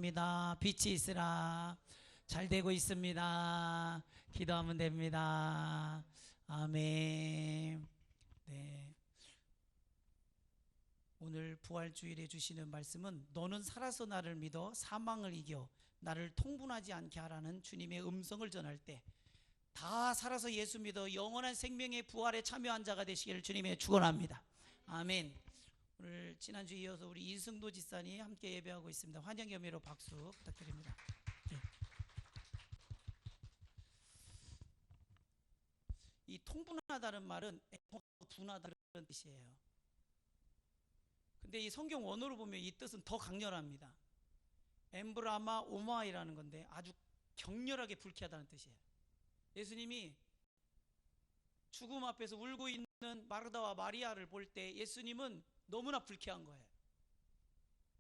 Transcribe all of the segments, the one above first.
바랍니다. 빛이 있으라. 잘 되고 있습니다. 기도하면 됩니다. 아멘. 네. 오늘 부활주일에 주시는 말씀은 너는 살아서 나를 믿어 사망을 이겨 나를 통분하지 않게 하라는 주님의 음성을 전할 때 다 살아서 예수 믿어 영원한 생명의 부활에 참여한 자가 되시기를 주님의 축원합니다. 아멘. 오늘 지난주 이어서 우리 이승도 지사님 함께 예배하고 있습니다. 환영 겸의로 박수 부탁드립니다. 네. 이 통분하다는 말은 분하다는 뜻이에요. 근데 이 성경 원어로 보면 이 뜻은 더 강렬합니다. 엠브라마 오마이라는 건데 아주 격렬하게 불쾌하다는 뜻이에요. 예수님이 죽음 앞에서 울고 있는 마르다와 마리아를 볼 때 예수님은 너무나 불쾌한 거예요.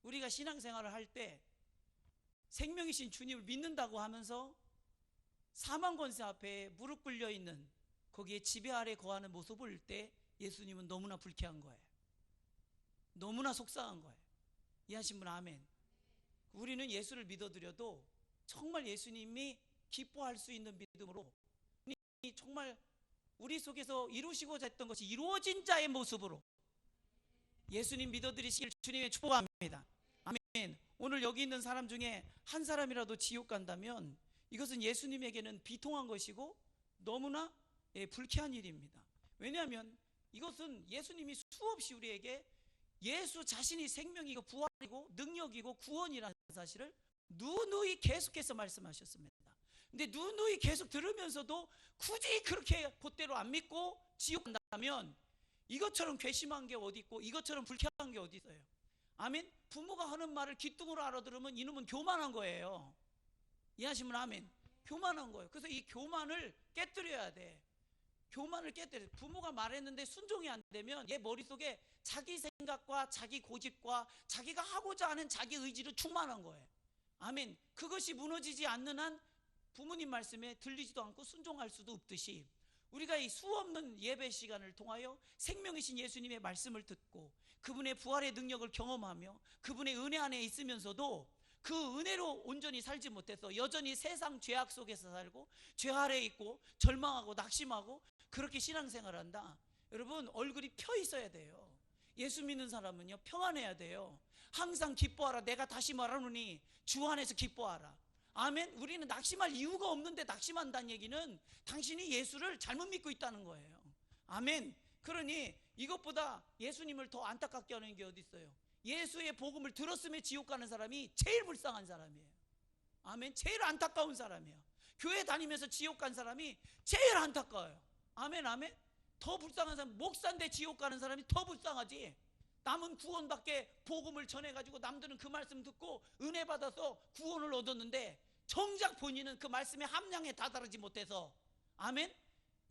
우리가 신앙생활을 할 때 생명이신 주님을 믿는다고 하면서 사망 권세 앞에 무릎 꿇려 있는 거기에 지배 아래 거하는 모습을 볼 때 예수님은 너무나 불쾌한 거예요. 너무나 속상한 거예요. 이해하신 분 아멘. 우리는 예수를 믿어드려도 정말 예수님이 기뻐할 수 있는 믿음으로 정말 우리 속에서 이루시고자 했던 것이 이루어진 자의 모습으로 예수님 믿어드리시길 주님의 축복합니다. 아멘. 오늘 여기 있는 사람 중에 한 사람이라도 지옥 간다면 이것은 예수님에게는 비통한 것이고 너무나 불쾌한 일입니다. 왜냐하면 이것은 예수님이 수없이 우리에게 예수 자신이 생명이고 부활이고 능력이고 구원이라는 사실을 누누이 계속해서 말씀하셨습니다. 근데 누누이 계속 들으면서도 굳이 그렇게 그대로 안 믿고 지옥 간다면 이것처럼 괘씸한 게 어디 있고 이것처럼 불쾌한 게 어디 있어요? 아멘. 부모가 하는 말을 귀뚱으로 알아들으면 이놈은 교만한 거예요. 이해하시면 아멘. 교만한 거예요. 그래서 이 교만을 깨뜨려야 돼. 교만을 깨뜨려. 부모가 말했는데 순종이 안 되면 얘 머릿속에 자기 생각과 자기 고집과 자기가 하고자 하는 자기 의지로 충만한 거예요. 아멘. 그것이 무너지지 않는 한 부모님 말씀에 들리지도 않고 순종할 수도 없듯이 우리가 이 수없는 예배 시간을 통하여 생명이신 예수님의 말씀을 듣고 그분의 부활의 능력을 경험하며 그분의 은혜 안에 있으면서도 그 은혜로 온전히 살지 못해서 여전히 세상 죄악 속에서 살고 죄 아래에 있고 절망하고 낙심하고 그렇게 신앙생활을 한다. 여러분 얼굴이 펴 있어야 돼요. 예수 믿는 사람은요 평안해야 돼요. 항상 기뻐하라. 내가 다시 말하노니 주 안에서 기뻐하라. 아멘. 우리는 낙심할 이유가 없는데 낙심한다는 얘기는 당신이 예수를 잘못 믿고 있다는 거예요. 아멘. 그러니 이것보다 예수님을 더 안타깝게 하는 게 어디 있어요? 예수의 복음을 들었음에 지옥 가는 사람이 제일 불쌍한 사람이에요. 아멘. 제일 안타까운 사람이에요. 교회 다니면서 지옥 간 사람이 제일 안타까워요. 아멘. 아멘. 더 불쌍한 사람, 목사인데 지옥 가는 사람이 더 불쌍하지. 남은 구원받게 복음을 전해가지고 남들은 그 말씀 듣고 은혜 받아서 구원을 얻었는데 정작 본인은 그 말씀의 함량에 다다르지 못해서 아멘?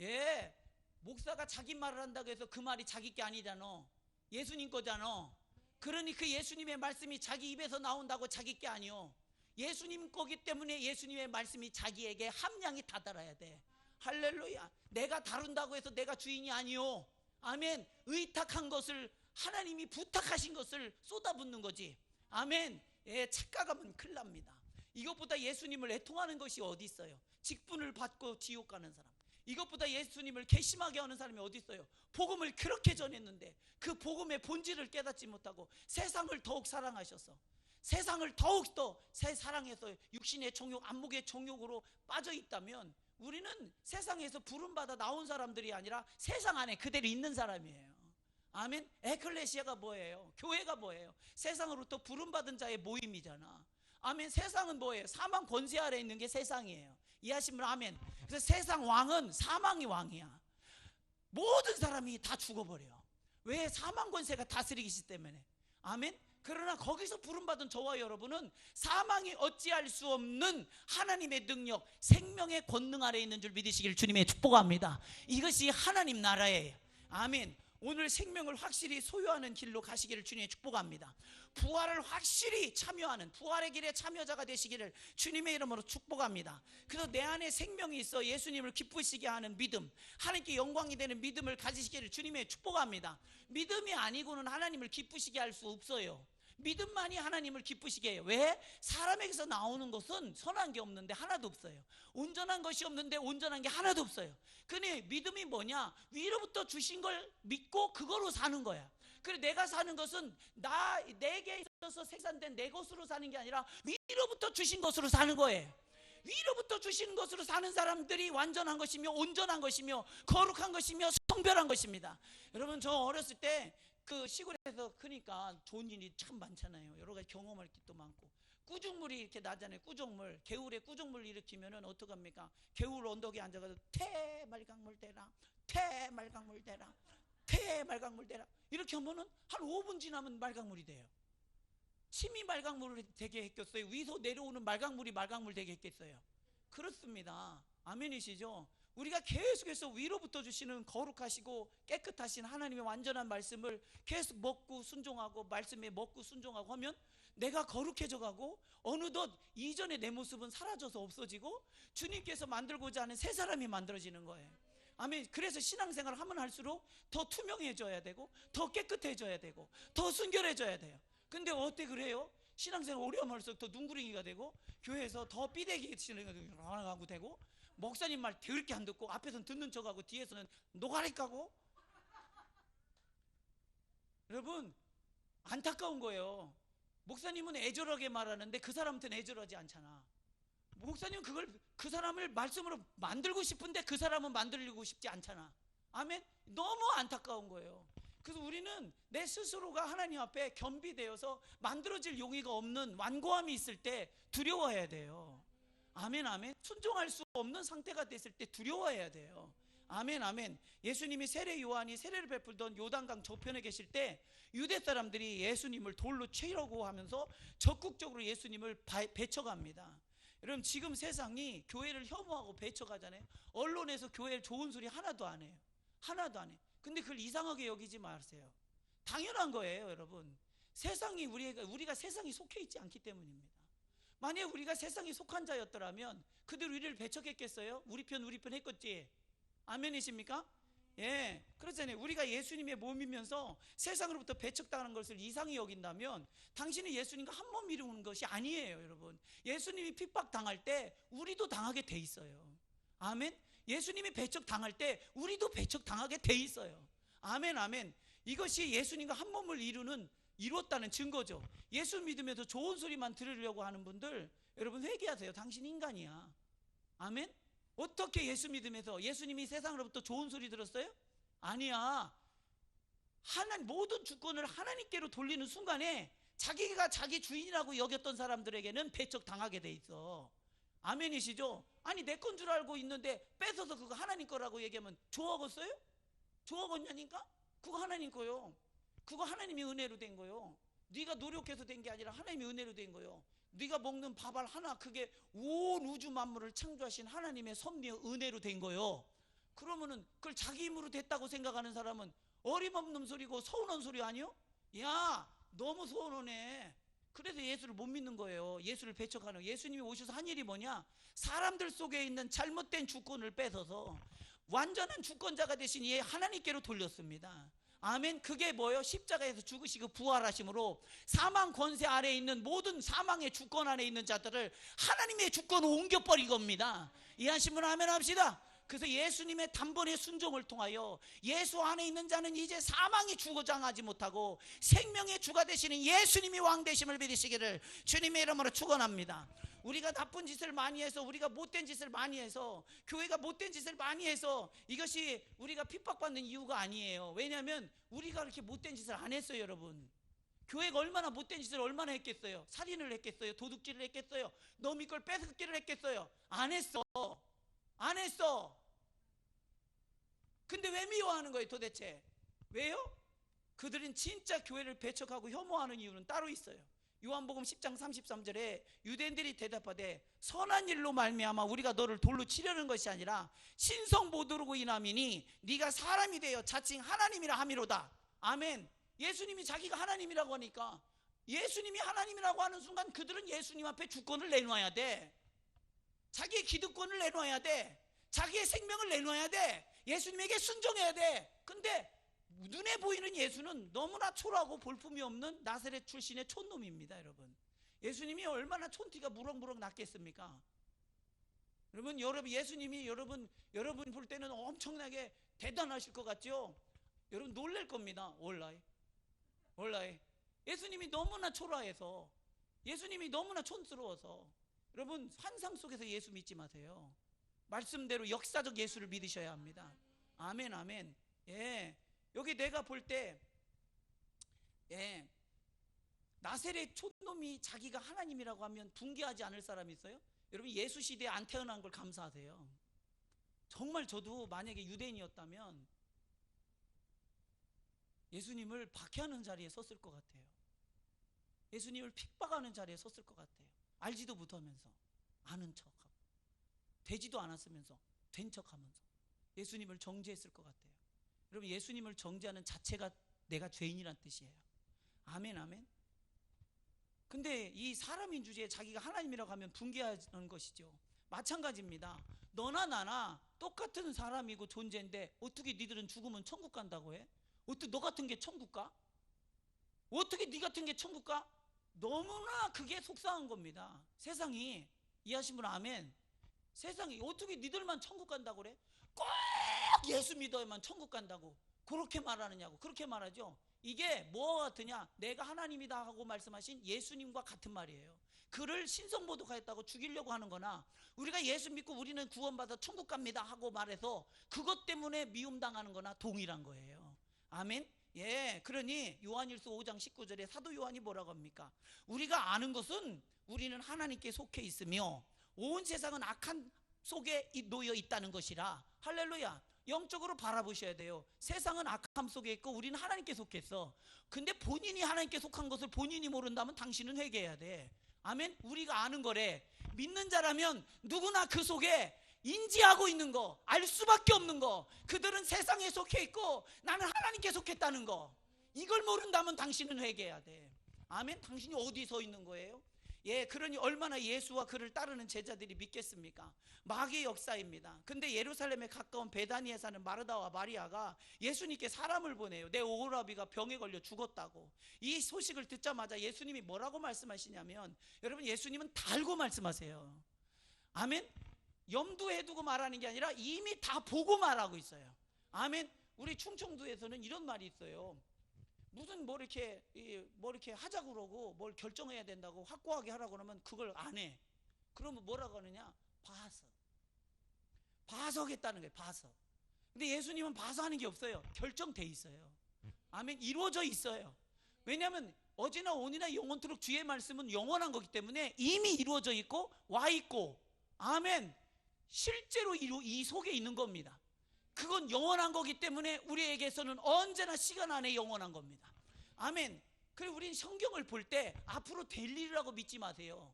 예, 목사가 자기 말을 한다고 해서 그 말이 자기 게 아니잖아. 예수님 거잖아. 그러니 그 예수님의 말씀이 자기 입에서 나온다고 자기 게 아니요. 예수님 거기 때문에 예수님의 말씀이 자기에게 함량이 다다라야 돼. 할렐루야. 내가 다룬다고 해서 내가 주인이 아니요. 아멘. 의탁한 것을 하나님이 부탁하신 것을 쏟아붓는 거지. 아멘. 예, 착각하면 큰일 납니다. 이것보다 예수님을 애통하는 것이 어디 있어요? 직분을 받고 지옥 가는 사람. 이것보다 예수님을 괘씸하게 하는 사람이 어디 있어요? 복음을 그렇게 전했는데 그 복음의 본질을 깨닫지 못하고 세상을 더욱 사랑하셔서 세상을 더욱 더 사랑해서 육신의 정욕, 안목의 정욕으로 빠져 있다면 우리는 세상에서 부름받아 나온 사람들이 아니라 세상 안에 그대로 있는 사람이에요. 아멘. 에클레시아가 뭐예요? 교회가 뭐예요? 세상으로부터 부름받은 자의 모임이잖아. 아멘. 세상은 뭐예요? 사망 권세 아래 있는 게 세상이에요. 이해하시면 아멘. 그래서 세상 왕은 사망이 왕이야. 모든 사람이 다 죽어버려. 왜? 사망 권세가 다스리기 때문에. 아멘. 그러나 거기서 부름받은 저와 여러분은 사망이 어찌할 수 없는 하나님의 능력, 생명의 권능 아래 있는 줄 믿으시길 주님의 축복합니다. 이것이 하나님 나라예요. 아멘. 오늘 생명을 확실히 소유하는 길로 가시기를 주님의 축복합니다. 부활을 확실히 참여하는 부활의 길에 참여자가 되시기를 주님의 이름으로 축복합니다. 그래서 내 안에 생명이 있어 예수님을 기쁘시게 하는 믿음, 하나님께 영광이 되는 믿음을 가지시기를 주님의 축복합니다. 믿음이 아니고는 하나님을 기쁘시게 할 수 없어요. 믿음만이 하나님을 기쁘시게 해요. 왜? 사람에게서 나오는 것은 선한 게 없는데 하나도 없어요. 온전한 것이 없는데 온전한 게 하나도 없어요. 근데 믿음이 뭐냐? 위로부터 주신 걸 믿고 그거로 사는 거야. 그래, 내가 사는 것은 내게 있어서 생산된 내 것으로 사는 게 아니라 위로부터 주신 것으로 사는 거예요. 위로부터 주신 것으로 사는 사람들이 완전한 것이며 온전한 것이며 거룩한 것이며 성별한 것입니다. 여러분, 저 어렸을 때 그 시골에서 크니까 좋은 일이 참 많잖아요. 여러 가지 경험할 것도 많고, 꾸중물이 이렇게 나잖아요. 꾸중물, 개울에 꾸중물 일으키면은 어떡합니까? 개울 언덕에 앉아가지고 태말강물 대라, 태말강물 대라, 태말강물 대라 이렇게 하면은 한 5분 지나면 말강물이 돼요. 침이 말강물을 되게 했겠어요? 위에서 내려오는 말강물이 말강물 되게 했겠어요? 그렇습니다. 아멘이시죠? 우리가 계속해서 위로부터 주시는 거룩하시고 깨끗하신 하나님의 완전한 말씀을 계속 먹고 순종하고, 말씀에 먹고 순종하고 하면 내가 거룩해져 가고, 어느덧 이전의 내 모습은 사라져서 없어지고 주님께서 만들고자 하는 새 사람이 만들어지는 거예요. 아멘. 그래서 신앙생활을 하면 할수록 더 투명해져야 되고, 더 깨끗해져야 되고, 더 순결해져야 돼요. 근데 어때 그래요? 신앙생활 오래 하면 할수록 더 눈구렁이가 되고, 교회에서 더 삐대기 신앙하고 되고, 목사님 말 더럽게 안 듣고 앞에서는 듣는 척하고 뒤에서는 노가리 까고. 여러분, 안타까운 거예요. 목사님은 애절하게 말하는데 그 사람한테는 애절하지 않잖아. 목사님은 그 사람을 말씀으로 만들고 싶은데 그 사람은 만들고 싶지 않잖아. 아멘. 너무 안타까운 거예요. 그래서 우리는 내 스스로가 하나님 앞에 겸비되어서 만들어질 용의가 없는 완고함이 있을 때 두려워해야 돼요. 아멘, 아멘. 순종할 수 없는 상태가 됐을 때 두려워해야 돼요. 아멘, 아멘. 예수님이 세례 요한이 세례를 베풀던 요단강 저편에 계실 때 유대 사람들이 예수님을 돌로 치려고 하면서 적극적으로 예수님을 배쳐갑니다. 여러분, 지금 세상이 교회를 혐오하고 배쳐가잖아요. 언론에서 교회 좋은 소리 하나도 안 해요. 하나도 안 해. 근데 그걸 이상하게 여기지 마세요. 당연한 거예요, 여러분. 세상이 우리가 세상에 속해 있지 않기 때문입니다. 만약에 우리가 세상에 속한 자였더라면 그들 우리를 배척했겠어요? 우리 편 했겠지. 아멘이십니까? 예, 그렇잖아요. 우리가 예수님의 몸이면서 세상으로부터 배척당하는 것을 이상히 여긴다면 당신이 예수님과 한 몸 이루는 것이 아니에요, 여러분. 예수님이 핍박당할 때 우리도 당하게 돼 있어요. 아멘. 예수님이 배척당할 때 우리도 배척당하게 돼 있어요. 아멘, 아멘. 이것이 예수님과 한 몸을 이루었다는 증거죠. 예수 믿으면서 좋은 소리만 들으려고 하는 분들, 여러분 회개하세요. 당신 인간이야. 아멘. 어떻게 예수 믿으면서 예수님이 세상으로부터 좋은 소리 들었어요? 아니야. 모든 주권을 하나님께로 돌리는 순간에 자기가 자기 주인이라고 여겼던 사람들에게는 배척당하게 돼 있어. 아멘이시죠? 아니, 내 건 줄 알고 있는데 뺏어서 그거 하나님 거라고 얘기하면 좋아하겠어요? 좋아하겠냐니까? 그거 하나님 거요. 그거 하나님이 은혜로 된 거요. 네가 노력해서 된 게 아니라 하나님이 은혜로 된 거요. 네가 먹는 밥알 하나, 그게 온 우주 만물을 창조하신 하나님의 섭리의 은혜로 된 거요. 그러면은 그걸 자기 힘으로 됐다고 생각하는 사람은 어림없는 소리고 서운한 소리 아니요? 야, 너무 서운하네. 그래서 예수를 못 믿는 거예요. 예수를 배척하는. 예수님이 오셔서 한 일이 뭐냐? 사람들 속에 있는 잘못된 주권을 뺏어서 완전한 주권자가 되신 이 하나님께로 돌렸습니다. 아멘. 그게 뭐예요? 십자가에서 죽으시고 부활하심으로 사망 권세 아래에 있는 모든 사망의 주권 안에 있는 자들을 하나님의 주권으로 옮겨버린 겁니다. 이해하시면 아멘 합시다. 그래서 예수님의 단번에 순종을 통하여 예수 안에 있는 자는 이제 사망이 주장하지 못하고 생명의 주가 되시는 예수님이 왕 되심을 믿으시기를 주님의 이름으로 축원합니다. 우리가 나쁜 짓을 많이 해서, 우리가 못된 짓을 많이 해서, 교회가 못된 짓을 많이 해서 이것이 우리가 핍박받는 이유가 아니에요. 왜냐하면 우리가 그렇게 못된 짓을 안 했어요, 여러분. 교회가 얼마나 못된 짓을 얼마나 했겠어요? 살인을 했겠어요? 도둑질을 했겠어요? 너미 걸 뺏기를 했겠어요? 안 했어. 안 했어. 근데 왜 미워하는 거예요, 도대체? 왜요? 그들은 진짜 교회를 배척하고 혐오하는 이유는 따로 있어요. 요한복음 10장 33절에 유대인들이 대답하되 선한 일로 말미암아 우리가 너를 돌로 치려는 것이 아니라 신성 모독으로 인함이니 네가 사람이 되어 자칭 하나님이라 함이로다. 아멘. 예수님이 자기가 하나님이라고 하니까, 예수님이 하나님이라고 하는 순간 그들은 예수님 앞에 주권을 내놔야 돼. 자기의 기득권을 내놔야 돼. 자기의 생명을 내놔야 돼. 예수님에게 순종해야 돼. 근데 눈에 보이는 예수는 너무나 초라하고 볼품이 없는 나사렛 출신의 촌놈입니다. 여러분, 예수님이 얼마나 촌티가 무럭무럭 났겠습니까? 여러분 예수님이 여러분 볼 때는 엄청나게 대단하실 것 같죠? 여러분 놀랄 겁니다. 올라이 예수님이 너무나 초라해서, 예수님이 너무나 촌스러워서, 여러분 환상 속에서 예수 믿지 마세요. 말씀대로 역사적 예수를 믿으셔야 합니다. 아멘, 아멘. 예, 여기 내가 볼 때, 예, 나세렛 촌놈이 자기가 하나님이라고 하면 붕괴하지 않을 사람이 있어요? 여러분 예수 시대에 안 태어난 걸 감사하세요. 정말 저도 만약에 유대인이었다면 예수님을 박해하는 자리에 섰을 것 같아요. 예수님을 핍박하는 자리에 섰을 것 같아요. 알지도 못하면서 아는 척하고, 되지도 않았으면서 된 척하면서 예수님을 정죄했을 것 같아요. 여러분 예수님을 정죄하는 자체가 내가 죄인이란 뜻이에요. 아멘, 아멘. 근데 이 사람인 주제에 자기가 하나님이라고 하면 붕괴하는 것이죠. 마찬가지입니다. 너나 나나 똑같은 사람이고 존재인데 어떻게 니들은 죽으면 천국 간다고 해? 어떻게 너 같은 게 천국 가? 어떻게 니 같은 게 천국 가? 너무나 그게 속상한 겁니다. 세상이, 이해하신 분 아멘. 세상이 어떻게 니들만 천국 간다고 그래? 꼭 예수 믿어야만 천국 간다고 그렇게 말하느냐고. 그렇게 말하죠. 이게 뭐와 같으냐? 내가 하나님이다 하고 말씀하신 예수님과 같은 말이에요. 그를 신성모독하였다고 죽이려고 하는 거나, 우리가 예수 믿고 우리는 구원받아 천국 갑니다 하고 말해서 그것 때문에 미움당하는 거나 동일한 거예요. 아멘. 예, 그러니 요한일서 5장 19절에 사도 요한이 뭐라고 합니까? 우리가 아는 것은 우리는 하나님께 속해 있으며 온 세상은 악한 속에 놓여 있다는 것이라. 할렐루야. 영적으로 바라보셔야 돼요. 세상은 악함 속에 있고 우리는 하나님께 속했어. 근데 본인이 하나님께 속한 것을 본인이 모른다면 당신은 회개해야 돼. 아멘. 우리가 아는 거래. 믿는 자라면 누구나 그 속에 인지하고 있는 거, 알 수밖에 없는 거, 그들은 세상에 속해 있고 나는 하나님께 속했다는 거, 이걸 모른다면 당신은 회개해야 돼. 아멘. 당신이 어디 서 있는 거예요? 예, 그러니 얼마나 예수와 그를 따르는 제자들이 믿겠습니까? 마귀의 역사입니다. 근데 예루살렘에 가까운 베다니에 사는 마르다와 마리아가 예수님께 사람을 보내요. 내 오라비가 병에 걸려 죽었다고. 이 소식을 듣자마자 예수님이 뭐라고 말씀하시냐면, 여러분 예수님은 달고 말씀하세요. 아멘. 염두에 두고 말하는 게 아니라 이미 다 보고 말하고 있어요. 아멘. 우리 충청도에서는 이런 말이 있어요. 무슨 뭐 이렇게 하자고 그러고 뭘 결정해야 된다고 확고하게 하라고 그러면 그걸 안 해. 그러면 뭐라고 하느냐? 봐서 하겠다는 거예요. 봐서. 근데 예수님은 봐서 하는 게 없어요. 결정돼 있어요. 아멘. 이루어져 있어요. 왜냐하면 어제나 오늘이나 영원토록 주의 말씀은 영원한 거기 때문에 이미 이루어져 있고 와 있고, 아멘, 실제로 이 속에 있는 겁니다. 그건 영원한 거기 때문에 우리에게서는 언제나 시간 안에 영원한 겁니다. 아멘. 그리고 우리는 성경을 볼 때 앞으로 될 일이라고 믿지 마세요.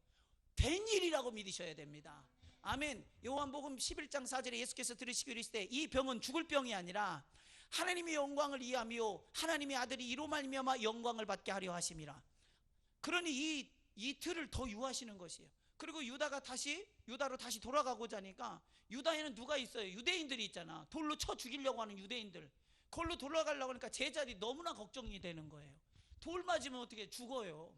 된 일이라고 믿으셔야 됩니다. 아멘. 요한복음 11장 4절에 예수께서 들으시기로 이르시되 이 병은 죽을 병이 아니라 하나님의 영광을 위함이요 하나님의 아들이 이로 말미암아 영광을 받게 하려 하심이라. 그러니 이 틀을 더 유하시는 것이에요. 그리고 유다로 다시 돌아가고자 하니까, 유다에는 누가 있어요? 유대인들이 있잖아. 돌로 쳐 죽이려고 하는 유대인들. 그걸로 돌아가려고 하니까 제자들이 너무나 걱정이 되는 거예요. 돌 맞으면 어떻게 죽어요?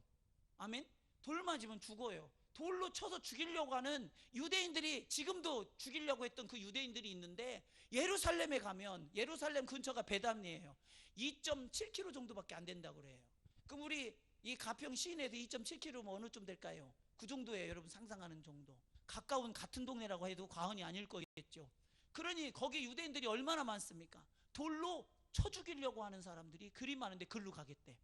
아멘. 돌 맞으면 죽어요. 돌로 쳐서 죽이려고 하는 유대인들이, 지금도 죽이려고 했던 그 유대인들이 있는데, 예루살렘에 가면, 예루살렘 근처가 베단이에요. 2.7km 정도밖에 안 된다고 그래요. 그럼 우리 이 가평 시내에서 2.7km면 어느 쯤 될까요? 그 정도예요. 여러분 상상하는 정도. 가까운 같은 동네라고 해도 과언이 아닐 거겠죠. 그러니 거기 유대인들이 얼마나 많습니까? 돌로 쳐 죽이려고 하는 사람들이 그리 많은데 글로 가겠대.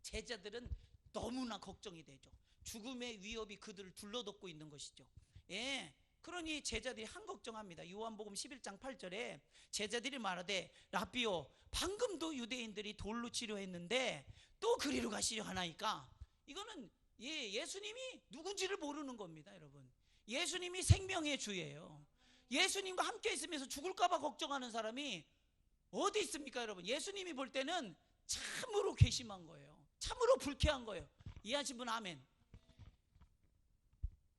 제자들은 너무나 걱정이 되죠. 죽음의 위협이 그들을 둘러덮고 있는 것이죠. 예, 그러니 제자들이 한 걱정합니다. 요한복음 11장 8절에 제자들이 말하되 라삐요 방금도 유대인들이 돌로 치료했는데 또 그리로 가시려 하나이까. 이거는 예수님이 누군지를 모르는 겁니다. 여러분, 예수님이 생명의 주예요. 예수님과 함께 있으면서 죽을까 봐 걱정하는 사람이 어디 있습니까? 여러분, 예수님이 볼 때는 참으로 괘씸한 거예요. 참으로 불쾌한 거예요. 이해하신 분 아멘.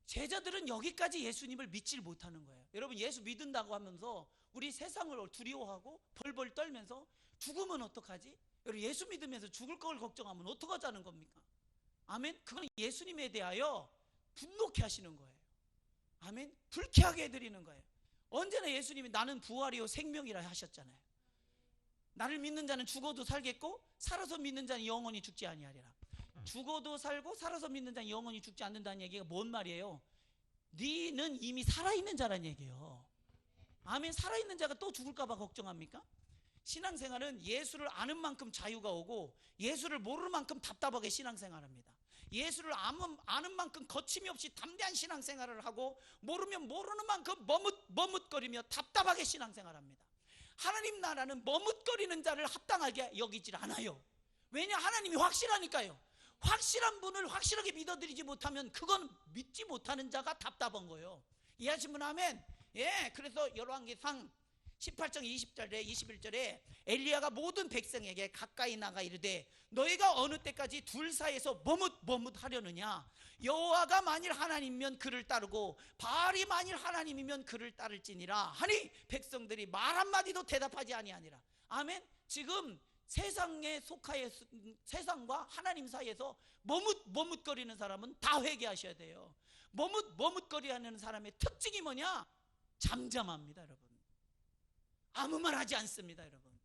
제자들은 여기까지 예수님을 믿질 못하는 거예요. 여러분, 예수 믿는다고 하면서 우리 세상을 두려워하고 벌벌 떨면서 죽으면 어떡하지? 여러분, 예수 믿으면서 죽을 걸 걱정하면 어떡하자는 겁니까? 아멘. 그건 예수님에 대하여 분노케 하시는 거예요. 아멘. 불쾌하게 해드리는 거예요. 언제나 예수님이 나는 부활이요 생명이라 하셨잖아요. 나를 믿는 자는 죽어도 살겠고 살아서 믿는 자는 영원히 죽지 아니하리라. 죽어도 살고 살아서 믿는 자는 영원히 죽지 않는다는 얘기가 뭔 말이에요? 너는 이미 살아있는 자란 얘기예요. 아멘. 살아있는 자가 또 죽을까 봐 걱정합니까? 신앙생활은 예수를 아는 만큼 자유가 오고 예수를 모르는 만큼 답답하게 신앙생활합니다. 예수를 아는 만큼 거침이 없이 담대한 신앙생활을 하고 모르면 모르는 만큼 머뭇거리며 답답하게 신앙생활합니다. 하나님 나라는 머뭇거리는 자를 합당하게 여기질 않아요. 왜냐? 하나님이 확실하니까요. 확실한 분을 확실하게 믿어드리지 못하면 그건 믿지 못하는 자가 답답한 거예요. 이해하신 분 아멘. 예, 그래서 열왕기상 18장 20절에 21절에 엘리야가 모든 백성에게 가까이 나가 이르되 너희가 어느 때까지 둘 사이에서 머뭇하려느냐? 여호와가 만일 하나님이면 그를 따르고 바알이 만일 하나님이면 그를 따를지니라 하니 백성들이 말 한마디도 대답하지 아니하니라. 아멘. 지금 세상에 속하여 세상과 하나님 사이에서 머뭇거리는 사람은 다 회개하셔야 돼요. 머뭇거리하는 사람의 특징이 뭐냐? 잠잠합니다, 여러분. 아무 말 하지 않습니다, 여러분.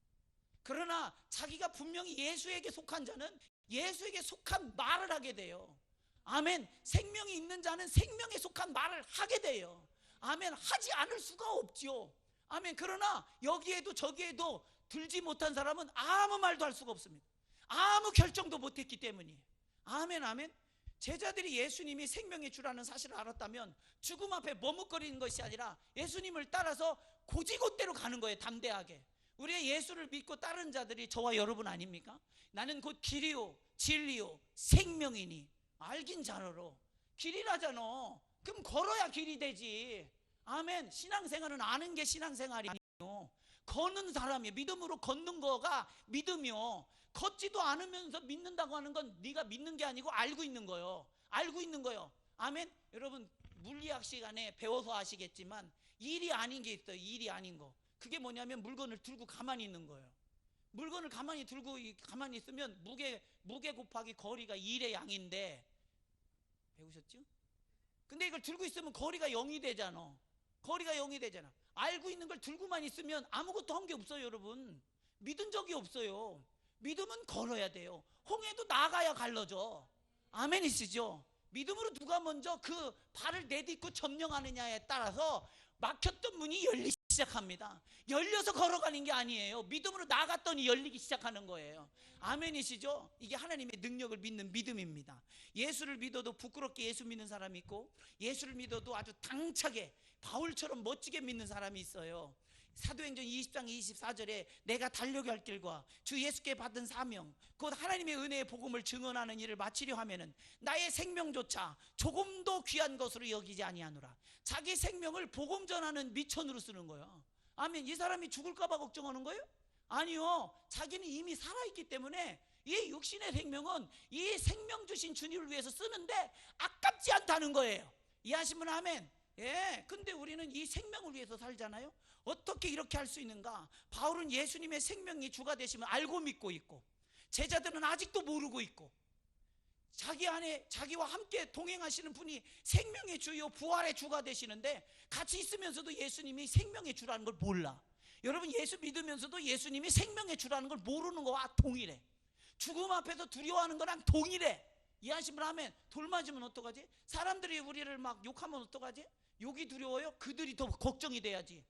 그러나 자기가 분명히 예수에게 속한 자는 예수에게 속한 말을 하게 돼요. 아멘. 생명이 있는 자는 생명에 속한 말을 하게 돼요. 아멘. 하지 않을 수가 없죠. 아멘. 그러나 여기에도 저기에도 들지 못한 사람은 아무 말도 할 수가 없습니다. 아무 결정도 못했기 때문이에요. 아멘. 아멘. 제자들이 예수님이 생명의 주라는 사실을 알았다면 죽음 앞에 머뭇거리는 것이 아니라 예수님을 따라서 고지곳대로 가는 거예요. 담대하게. 우리의 예수를 믿고 따르는 자들이 저와 여러분 아닙니까? 나는 곧 길이요 진리요 생명이니 알긴 잘 알아. 길이라잖아. 그럼 걸어야 길이 되지. 아멘. 신앙생활은 아는 게 신앙생활이 아니에요. 걷는 사람이에요. 믿음으로 걷는 거가 믿음이요. 걷지도 않으면서 믿는다고 하는 건 네가 믿는 게 아니고 알고 있는 거예요. 알고 있는 거예요. 아멘. 여러분 물리학 시간에 배워서 아시겠지만 일이 아닌 게 있어요. 일이 아닌 거. 그게 뭐냐면 물건을 들고 가만히 있는 거예요. 물건을 가만히 들고 가만히 있으면 무게 곱하기 거리가 1의 양인데 배우셨죠? 근데 이걸 들고 있으면 거리가 0이 되잖아. 거리가 0이 되잖아. 알고 있는 걸 들고만 있으면 아무것도 한 게 없어요, 여러분. 믿은 적이 없어요. 믿음은 걸어야 돼요. 홍해도 나가야 갈라져. 아멘이시죠? 믿음으로 누가 먼저 그 발을 내딛고 점령하느냐에 따라서 막혔던 문이 열리기 시작합니다. 열려서 걸어가는 게 아니에요. 믿음으로 나갔더니 열리기 시작하는 거예요. 아멘이시죠? 이게 하나님의 능력을 믿는 믿음입니다. 예수를 믿어도 부끄럽게 예수 믿는 사람이 있고 예수를 믿어도 아주 당차게 바울처럼 멋지게 믿는 사람이 있어요. 사도행전 20장 24절에 내가 달려갈 길과 주 예수께 받은 사명 곧 하나님의 은혜의 복음을 증언하는 일을 마치려 하면은 나의 생명조차 조금도 귀한 것으로 여기지 아니하노라. 자기 생명을 복음 전하는 미천으로 쓰는 거예요. 아멘. 이 사람이 죽을까 봐 걱정하는 거예요? 아니요. 자기는 이미 살아있기 때문에 이 육신의 생명은 이 생명 주신 주님을 위해서 쓰는데 아깝지 않다는 거예요. 이해하시면 아멘. 예. 근데 우리는 이 생명을 위해서 살잖아요. 어떻게 이렇게 할 수 있는가? 바울은 예수님의 생명이 주가 되시면 알고 믿고 있고 제자들은 아직도 모르고 있고 자기 안에 자기와 함께 동행하시는 분이 생명의 주요 부활의 주가 되시는데 같이 있으면서도 예수님이 생명의 주라는 걸 몰라. 여러분 예수 믿으면서도 예수님이 생명의 주라는 걸 모르는 거와 동일해. 죽음 앞에서 두려워하는 거랑 동일해. 이해하시면 하면 돌 맞으면 어떡하지? 사람들이 우리를 막 욕하면 어떡하지? 욕이 두려워요? 그들이 더 걱정이 돼야지.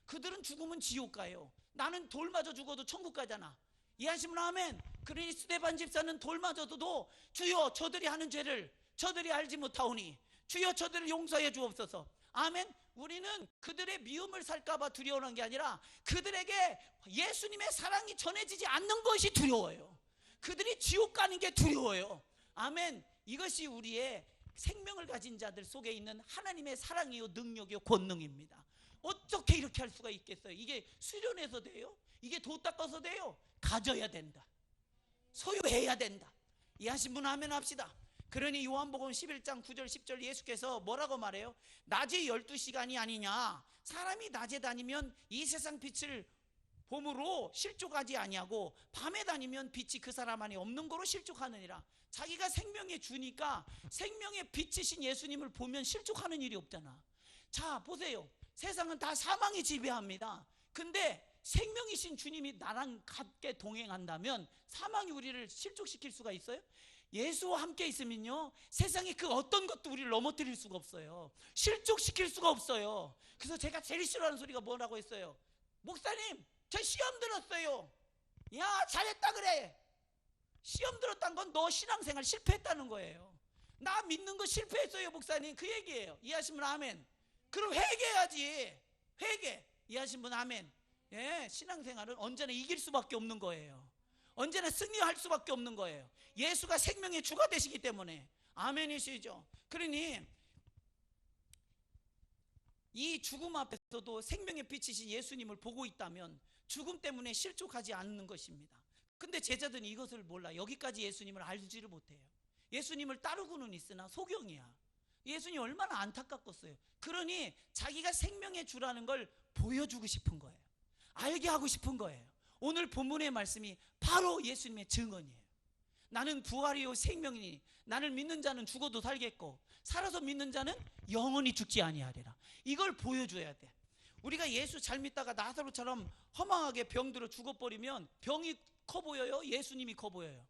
그들은 죽으면 지옥 가요. 나는 돌 맞아 죽어도 천국 가잖아. 이해하시면 아멘. 그러니 스데반 집사는 돌 맞아도 주여 저들이 하는 죄를 저들이 알지 못하오니 주여 저들을 용서해 주옵소서. 아멘. 우리는 그들의 미움을 살까봐 두려워하는 게 아니라 그들에게 예수님의 사랑이 전해지지 않는 것이 두려워요. 그들이 지옥 가는 게 두려워요. 아멘. 이것이 우리의 생명을 가진 자들 속에 있는 하나님의 사랑이요 능력이요 권능입니다. 어떻게 이렇게 할 수가 있겠어요? 이게 수련해서 돼요? 이게 도 닦아서 돼요? 가져야 된다. 소유해야 된다. 이해하신 분 아멘 합시다. 그러니 요한복음 11장 9절 10절 예수께서 뭐라고 말해요? 낮에 12시간이 아니냐. 사람이 낮에 다니면 이 세상 빛을 봄으로 실족하지 아니하고 밤에 다니면 빛이 그 사람 안에 없는 거로 실족하느니라. 자기가 생명의 주니까 생명의 빛이신 예수님을 보면 실족하는 일이 없잖아. 자, 보세요. 세상은 다 사망이 지배합니다. 근데 생명이신 주님이 나랑 함께 동행한다면 사망이 우리를 실족시킬 수가 있어요? 예수와 함께 있으면요, 세상에 그 어떤 것도 우리를 넘어뜨릴 수가 없어요. 실족시킬 수가 없어요. 그래서 제가 제일 싫어하는 소리가 뭐라고 했어요? 목사님, 저 시험 들었어요. 야, 잘했다 그래. 시험 들었다는 건 너 신앙생활 실패했다는 거예요. 나 믿는 거 실패했어요, 목사님. 그 얘기예요. 이해하신 분 아멘. 그럼 회개해야지. 회개. 이해하신 분 아멘. 예, 신앙생활은 언제나 이길 수밖에 없는 거예요. 언제나 승리할 수밖에 없는 거예요. 예수가 생명의 주가 되시기 때문에. 아멘이시죠? 그러니 이 죽음 앞에서도 생명의 빛이신 예수님을 보고 있다면 죽음 때문에 실족하지 않는 것입니다. 근데 제자들은 이것을 몰라. 여기까지 예수님을 알지를 못해요. 예수님을 따르고는 있으나 소경이야. 예수님 얼마나 안타깝겠어요. 그러니 자기가 생명의 주라는 걸 보여주고 싶은 거예요. 알게 하고 싶은 거예요. 오늘 본문의 말씀이 바로 예수님의 증언이에요. 나는 부활이요 생명이니 나를 믿는 자는 죽어도 살겠고 살아서 믿는 자는 영원히 죽지 아니하리라. 이걸 보여줘야 돼. 우리가 예수 잘 믿다가 나사로처럼 허망하게 병들어 죽어버리면 병이 커 보여요? 예수님이 커 보여요?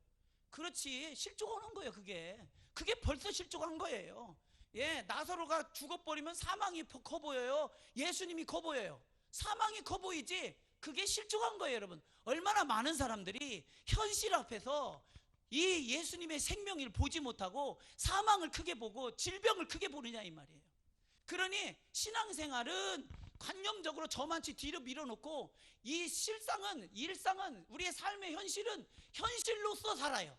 그렇지, 실족하는 거예요. 그게 벌써 실족한 거예요. 예, 나사로가 죽어버리면 사망이 커 보여요? 예수님이 커 보여요? 사망이 커 보이지 그게 실족한 거예요. 여러분, 얼마나 많은 사람들이 현실 앞에서 이 예수님의 생명을 보지 못하고 사망을 크게 보고 질병을 크게 보느냐 이 말이에요. 그러니 신앙생활은 관념적으로 저만치 뒤로 밀어놓고 이 일상은 우리의 삶의 현실은 현실로서 살아요.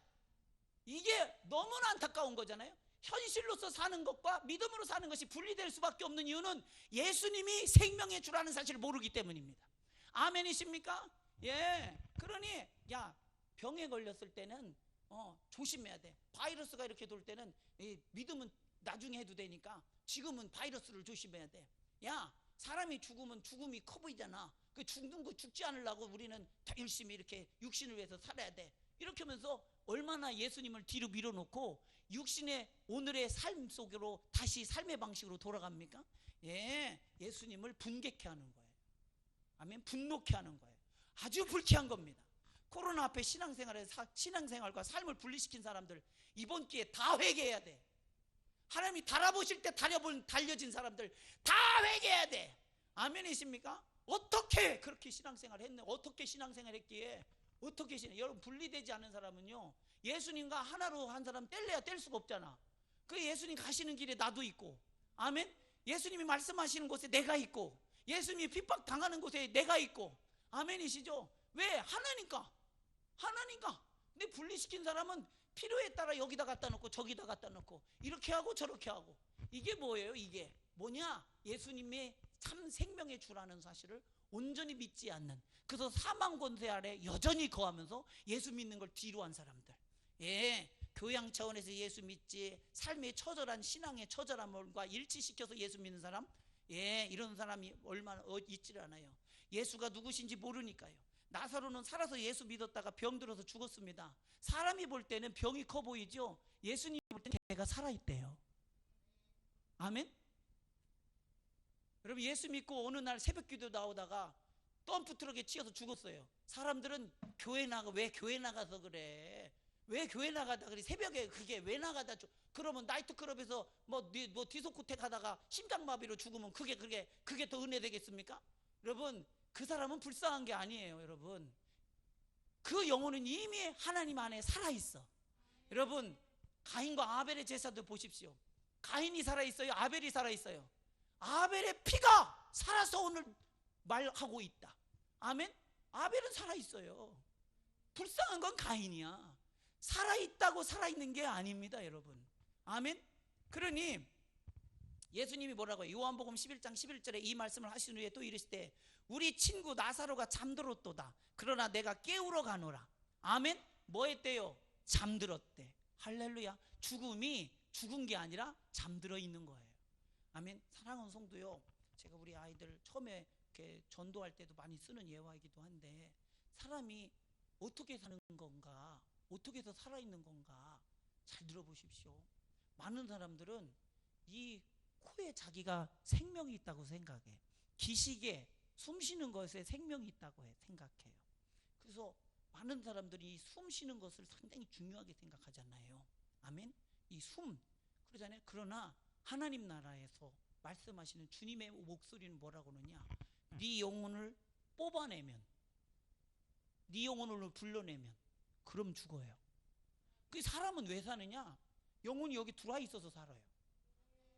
이게 너무나 안타까운 거잖아요. 현실로서 사는 것과 믿음으로 사는 것이 분리될 수밖에 없는 이유는 예수님이 생명의 주라는 사실을 모르기 때문입니다. 아멘이십니까? 예. 그러니 야, 병에 걸렸을 때는 조심해야 돼. 바이러스가 이렇게 돌 때는 믿음은 나중에 해도 되니까 지금은 바이러스를 조심해야 돼. 야, 사람이 죽으면 죽음이 커 보이잖아. 그 죽는 거 죽지 않으려고 우리는 더 열심히 이렇게 육신을 위해서 살아야 돼. 이렇게 하면서 얼마나 예수님을 뒤로 밀어놓고 육신의 오늘의 삶 속으로 다시 삶의 방식으로 돌아갑니까? 예, 예수님을 분개케 하는 거예요. 아멘. 분노케 하는 거예요. 아주 불쾌한 겁니다. 코로나 앞에 신앙생활과 삶을 분리시킨 사람들 이번 기회에 다 회개해야 돼. 하나님이 달아보실 때 달려진 사람들 다 회개해야 돼. 아멘이십니까? 어떻게 그렇게 신앙생활을 했네? 어떻게 신앙생활을 했기에 여러분, 분리되지 않은 사람은요, 예수님과 하나로 한 사람 뗄래야 뗄 수가 없잖아. 그 예수님 가시는 길에 나도 있고, 아멘. 예수님이 말씀하시는 곳에 내가 있고, 예수님이 핍박 당하는 곳에 내가 있고, 아멘이시죠? 왜? 하나니까. 근데 분리시킨 사람은 필요에 따라 여기다 갖다 놓고 저기다 갖다 놓고 이렇게 하고 저렇게 하고. 이게 뭐예요? 이게 뭐냐? 예수님의 참 생명의 주라는 사실을 온전히 믿지 않는, 그래서 사망 권세 아래 여전히 거하면서 예수 믿는 걸 뒤로 한 사람들. 예, 교양 차원에서 예수 믿지 삶의 처절한 신앙의 처절함과 일치시켜서 예수 믿는 사람, 예, 이런 사람이 얼마나 있질 않아요. 예수가 누구신지 모르니까요. 나사로는 살아서 예수 믿었다가 병들어서 죽었습니다. 사람이 볼 때는 병이 커 보이죠. 예수님이 볼 때는 걔가 살아있대요. 아멘. 여러분, 예수 믿고 어느 날 새벽기도 나오다가 덤프트럭에 치여서 죽었어요. 사람들은 왜 교회 나가서 그래? 왜 교회 나가다 그래? 새벽에 그게 왜 나가다 그러면 나이트클럽에서 뭐 디스코텍 하다가 심장마비로 죽으면 그게 더 은혜 되겠습니까? 여러분, 그 사람은 불쌍한 게 아니에요. 여러분, 그 영혼은 이미 하나님 안에 살아있어. 여러분, 가인과 아벨의 제사도 보십시오. 가인이 살아있어요? 아벨이 살아있어요? 아벨의 피가 살아서 오늘 말하고 있다. 아멘. 아벨은 살아있어요. 불쌍한 건 가인이야. 살아있다고 살아있는 게 아닙니다, 여러분. 아멘. 그러니 예수님이 뭐라고요? 요한복음 11장 11절에 이 말씀을 하신 후에 또 이르시되 우리 친구 나사로가 잠들었도다. 그러나 내가 깨우러 가노라. 아멘. 뭐 했대요? 잠들었대. 할렐루야. 죽음이 죽은 게 아니라 잠들어 있는 거예요. 아멘. 사랑하는 성도요, 제가 우리 아이들 처음에 이렇게 전도할 때도 많이 쓰는 예화이기도 한데, 사람이 어떻게 사는 건가, 어떻게 해서 살아있는 건가 잘 들어보십시오. 많은 사람들은 이 코에 자기가 생명이 있다고 생각해. 기식에, 숨 쉬는 것에 생명이 있다고 생각해요. 그래서 많은 사람들이 숨 쉬는 것을 상당히 중요하게 생각하잖아요. 아멘? 이 숨, 그러잖아요. 그러나 하나님 나라에서 말씀하시는 주님의 목소리는 뭐라고 하느냐, 네 영혼을 뽑아내면, 네 영혼을 불러내면 그럼 죽어요. 그 사람은 왜 사느냐? 영혼이 여기 들어와 있어서 살아요.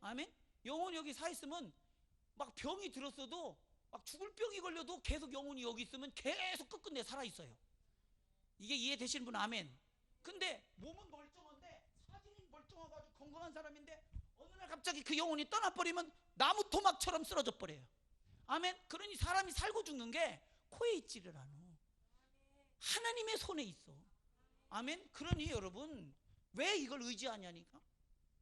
아멘? 영혼이 여기 사 있으면 막 병이 들었어도, 막 죽을 병이 걸려도 계속 영혼이 여기 있으면 계속 끝끝내 살아 있어요. 이게 이해되시는 분 아멘? 근데 몸은 멀쩡한데, 사진이 멀쩡하고 건강한 사람인데 어느 날 갑자기 그 영혼이 떠나버리면 나무 토막처럼 쓰러져 버려요. 아멘? 그러니 사람이 살고 죽는 게 코에 있지를 않아. 하나님의 손에 있어. 아멘? 그러니 여러분, 왜 이걸 의지하냐니까?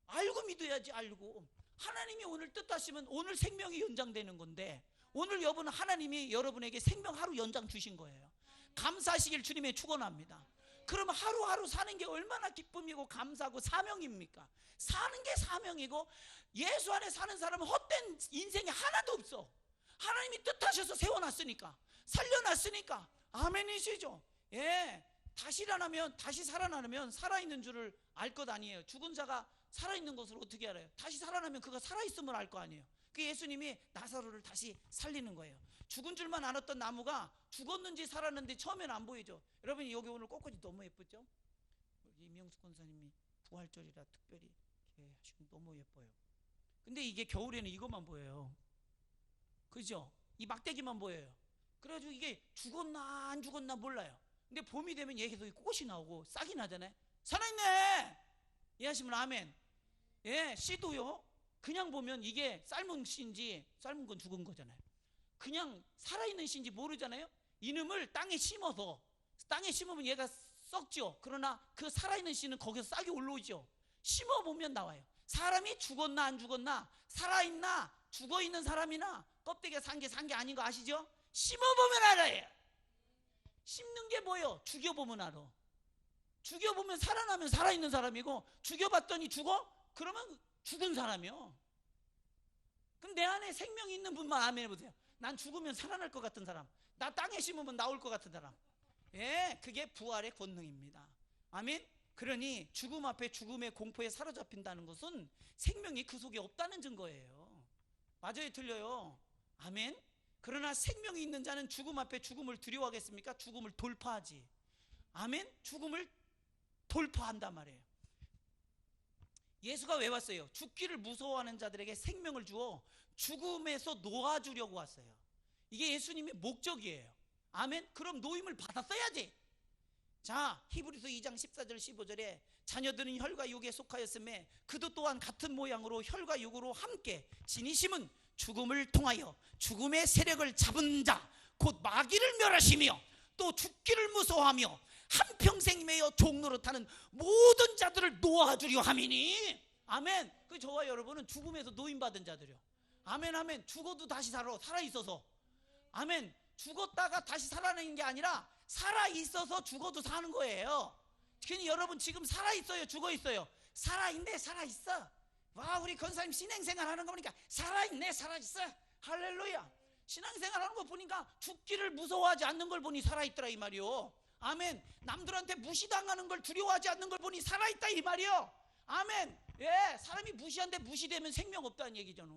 알고 믿어야지. 알고 하나님이 오늘 뜻하시면 오늘 생명이 연장되는 건데, 오늘 여러분 하나님이 여러분에게 생명 하루 연장 주신 거예요. 감사하시길 주님의 축원합니다. 그럼 하루하루 사는 게 얼마나 기쁨이고 감사하고 사명입니까? 사는 게 사명이고, 예수 안에 사는 사람은 헛된 인생이 하나도 없어. 하나님이 뜻하셔서 세워놨으니까, 살려놨으니까. 아멘이시죠? 예, 다시 살아나면 살아있는 줄을 알 것 아니에요. 죽은 자가 살아있는 것을 어떻게 알아요? 다시 살아나면 그가 살아있음을 알 거 아니에요. 그 예수님이 나사로를 다시 살리는 거예요. 죽은 줄만 알았던 나무가 죽었는지 살았는지 처음에는 안 보이죠. 여러분, 여기 오늘 꽃꽂이 너무 예쁘죠? 우리 이명숙 권사님이 부활절이라 특별히 이렇게 하시고 너무 예뻐요. 근데 이게 겨울에는 이것만 보여요. 그죠? 이 막대기만 보여요. 그래가지고 이게 죽었나 안 죽었나 몰라요. 근데 봄이 되면 얘 계속 꽃이 나오고 싹이 나잖아요. 살아있네! 이해하시면 아멘. 예, 씨도요, 그냥 보면 이게 삶은 씨인지, 삶은 건 죽은 거잖아요. 그냥 살아있는 씨인지 모르잖아요. 이놈을 땅에 심으면 얘가 썩죠. 그러나 그 살아있는 씨는 거기서 싹이 올라오죠. 심어보면 나와요. 사람이 죽었나 안 죽었나, 살아있나 죽어있는 사람이나 껍데기에 산 게 아닌 거 아시죠? 심어보면 알아요. 심는 게 뭐예요? 죽여보면 알아. 죽여보면 살아나면 살아있는 사람이고, 죽여봤더니 죽어? 그러면 죽은 사람이요. 그럼 내 안에 생명이 있는 분만 아멘 해보세요. 난 죽으면 살아날 것 같은 사람, 나 땅에 심으면 나올 것 같은 사람. 예, 그게 부활의 권능입니다. 아멘. 그러니 죽음 앞에 죽음의 공포에 사로잡힌다는 것은 생명이 그 속에 없다는 증거예요. 맞아요, 틀려요? 아멘. 그러나 생명이 있는 자는 죽음 앞에 죽음을 두려워하겠습니까? 죽음을 돌파하지. 아멘. 죽음을 돌파한단 말이에요. 예수가 왜 왔어요? 죽기를 무서워하는 자들에게 생명을 주어 죽음에서 놓아주려고 왔어요. 이게 예수님의 목적이에요. 아멘. 그럼 노임을 받았어야지. 자, 히브리서 2장 14절 15절에 자녀들은 혈과 육에 속하였음에 그도 또한 같은 모양으로 혈과 육으로 함께 지니심은 죽음을 통하여 죽음의 세력을 잡은 자 곧 마귀를 멸하시며 또 죽기를 무서워하며 한평생 매여 종노릇하는 모든 자들을 놓아주려 함이니. 아멘. 그 저와 여러분은 죽음에서 노임받은 자들이요. 아멘. 아멘. 죽어도 다시 살아있어서. 아멘. 죽었다가 다시 살아나는 게 아니라 살아있어서 죽어도 사는 거예요. 그러니 여러분 지금 살아있어요, 죽어있어요? 살아있네, 살아있어. 와, 우리 권사님 신앙생활 하는 거 보니까 살아있네, 살아있어. 할렐루야. 신앙생활 하는 거 보니까 죽기를 무서워하지 않는 걸 보니 살아있더라 이 말이요. 아멘. 남들한테 무시당하는 걸 두려워하지 않는 걸 보니 살아있다 이 말이요. 아멘. 예, 사람이 무시한데 무시되면 생명 없다는 얘기잖아.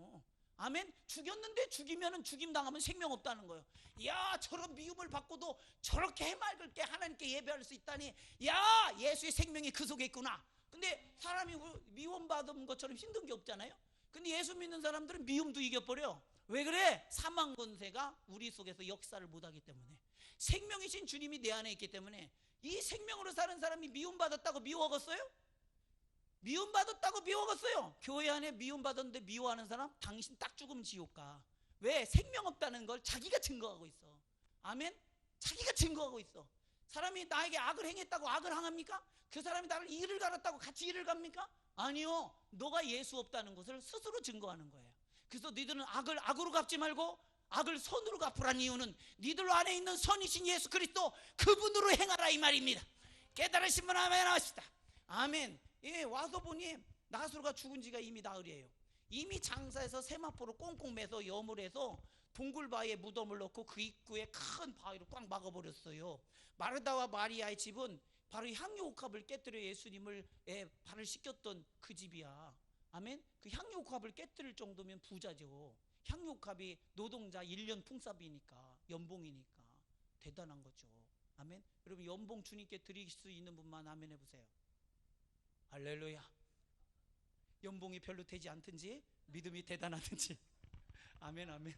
아멘. 죽였는데 죽이면은 죽임 당하면 생명 없다는 거예요. 야, 저런 미움을 받고도 저렇게 해맑을게 하나님께 예배할 수 있다니, 야, 예수의 생명이 그 속에 있구나. 근데 사람이 미움받은 것처럼 힘든 게 없잖아요. 근데 예수 믿는 사람들은 미움도 이겨버려. 왜 그래? 사망 권세가 우리 속에서 역사를 못하기 때문에. 생명이신 주님이 내 안에 있기 때문에. 이 생명으로 사는 사람이 미움받았다고 미워하겠어요? 미움받았다고 미워하겠어요? 교회 안에 미움받았는데 미워하는 사람, 당신 딱 죽으면 지옥 가. 왜? 생명 없다는 걸 자기가 증거하고 있어. 아멘? 자기가 증거하고 있어. 사람이 나에게 악을 행했다고 악을 행합니까? 그 사람이 나를 이를 갈았다고 같이 이를 갑니까? 아니요. 너가 예수 없다는 것을 스스로 증거하는 거예요. 그래서 너희들은 악을 악으로 갚지 말고 악을 선으로 갚으란 이유는 니들 안에 있는 선이신 예수 그리스도 그분으로 행하라 이 말입니다. 깨달으신 분 아멘 하시다. 아멘. 예, 와서 보니 나사로가 죽은 지가 이미 나흘이에요. 이미 장사해서 세마포로 꽁꽁 매서 염을 해서 동굴바위에 무덤을 넣고 그 입구에 큰 바위로 꽉 막아버렸어요. 마르다와 마리아의 집은 바로 향유옥합을 깨뜨려 예수님을 발을 씻겼던 그 집이야. 아멘. 그 향유옥합을 깨뜨릴 정도면 부자죠. 향유옥합이 노동자 1년 풍사비니까, 연봉이니까 대단한 거죠. 아멘. 여러분, 연봉 주님께 드릴 수 있는 분만 아멘 해보세요. 할렐루야. 연봉이 별로 되지 않든지 믿음이 대단하든지 아멘 아멘.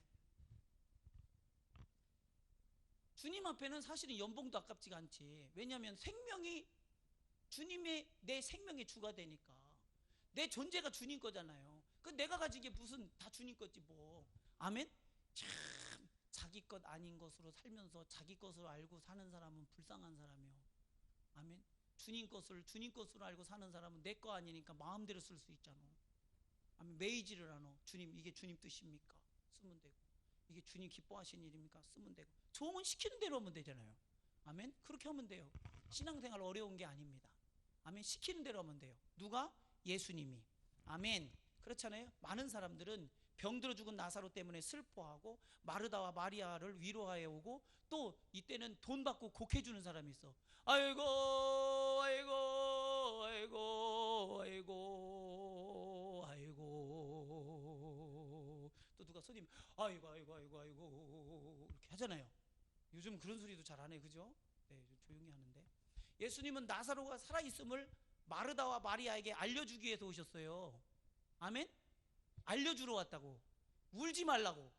주님 앞에는 사실은 연봉도 아깝지가 않지. 왜냐하면 생명이 주님의 내 생명의 주가 되니까. 내 존재가 주님 거잖아요. 그 내가 가진 게 무슨 다 주님 거지 뭐. 아멘. 참 자기 것 아닌 것으로 살면서 자기 것으로 알고 사는 사람은 불쌍한 사람이요. 아멘. 주님 것으로 알고 사는 사람은 내 거 아니니까 마음대로 쓸 수 있잖아. 아멘. 매이지를 않아. 주님, 이게 주님 뜻입니까? 쓰면 되고. 이게 주님 기뻐하시는 일입니까? 쓰면 되고. 종은 시키는 대로 하면 되잖아요. 아멘. 그렇게 하면 돼요. 신앙생활 어려운 게 아닙니다. 아멘. 시키는 대로 하면 돼요. 누가? 예수님이. 아멘. 그렇잖아요. 많은 사람들은 병들어 죽은 나사로 때문에 슬퍼하고 마르다와 마리아를 위로하여 오고, 또 이때는 돈 받고 곡해주는 사람이 있어. 아이고 아이고 아이고 아이고 아이고. 또 누가 손님 아이고 아이고 아이고 아이고 이렇게 하잖아요. 요즘 그런 소리도 잘 안 해, 그죠? 네, 좀 조용히 하는데. 예수님은 나사로가 살아있음을 마르다와 마리아에게 알려주기 위해서 오셨어요. 아멘? 알려주러 왔다고. 울지 말라고.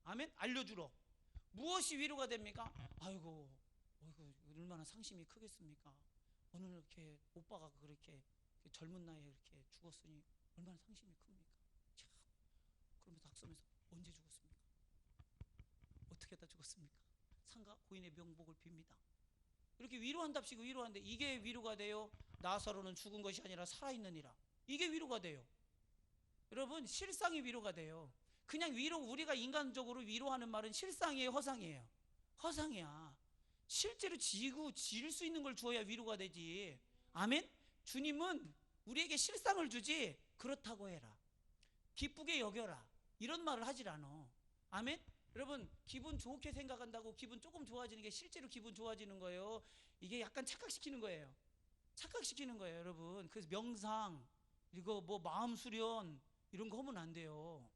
아멘? 알려주러. 무엇이 위로가 됩니까? 아이고 얼마나 상심이 크겠습니까? 오늘 이렇게 오빠가 그렇게 젊은 나이에 이렇게 죽었으니 얼마나 상심이 큽니까? 참. 그러면서 닥서면서 언제 죽었습니까? 어떻게 하다 죽었습니까? 상가 고인의 명복을 빕니다. 이렇게 위로한답시고 위로하는데, 이게 위로가 돼요? 나사로는 죽은 것이 아니라 살아있느니라. 이게 위로가 돼요. 여러분, 실상이 위로가 돼요. 그냥 우리가 인간적으로 위로하는 말은 실상이에요, 허상이에요? 허상이야. 실제로 지을 수 있는 걸 주어야 위로가 되지. 아멘? 주님은 우리에게 실상을 주지, 그렇다고 해라, 기쁘게 여겨라, 이런 말을 하질 않아. 아멘? 여러분, 기분 좋게 생각한다고 기분 조금 좋아지는 게 실제로 기분 좋아지는 거예요. 이게 약간 착각시키는 거예요. 착각시키는 거예요, 여러분. 그래서 명상, 이거 뭐 마음 수련 이런 거 하면 안 돼요.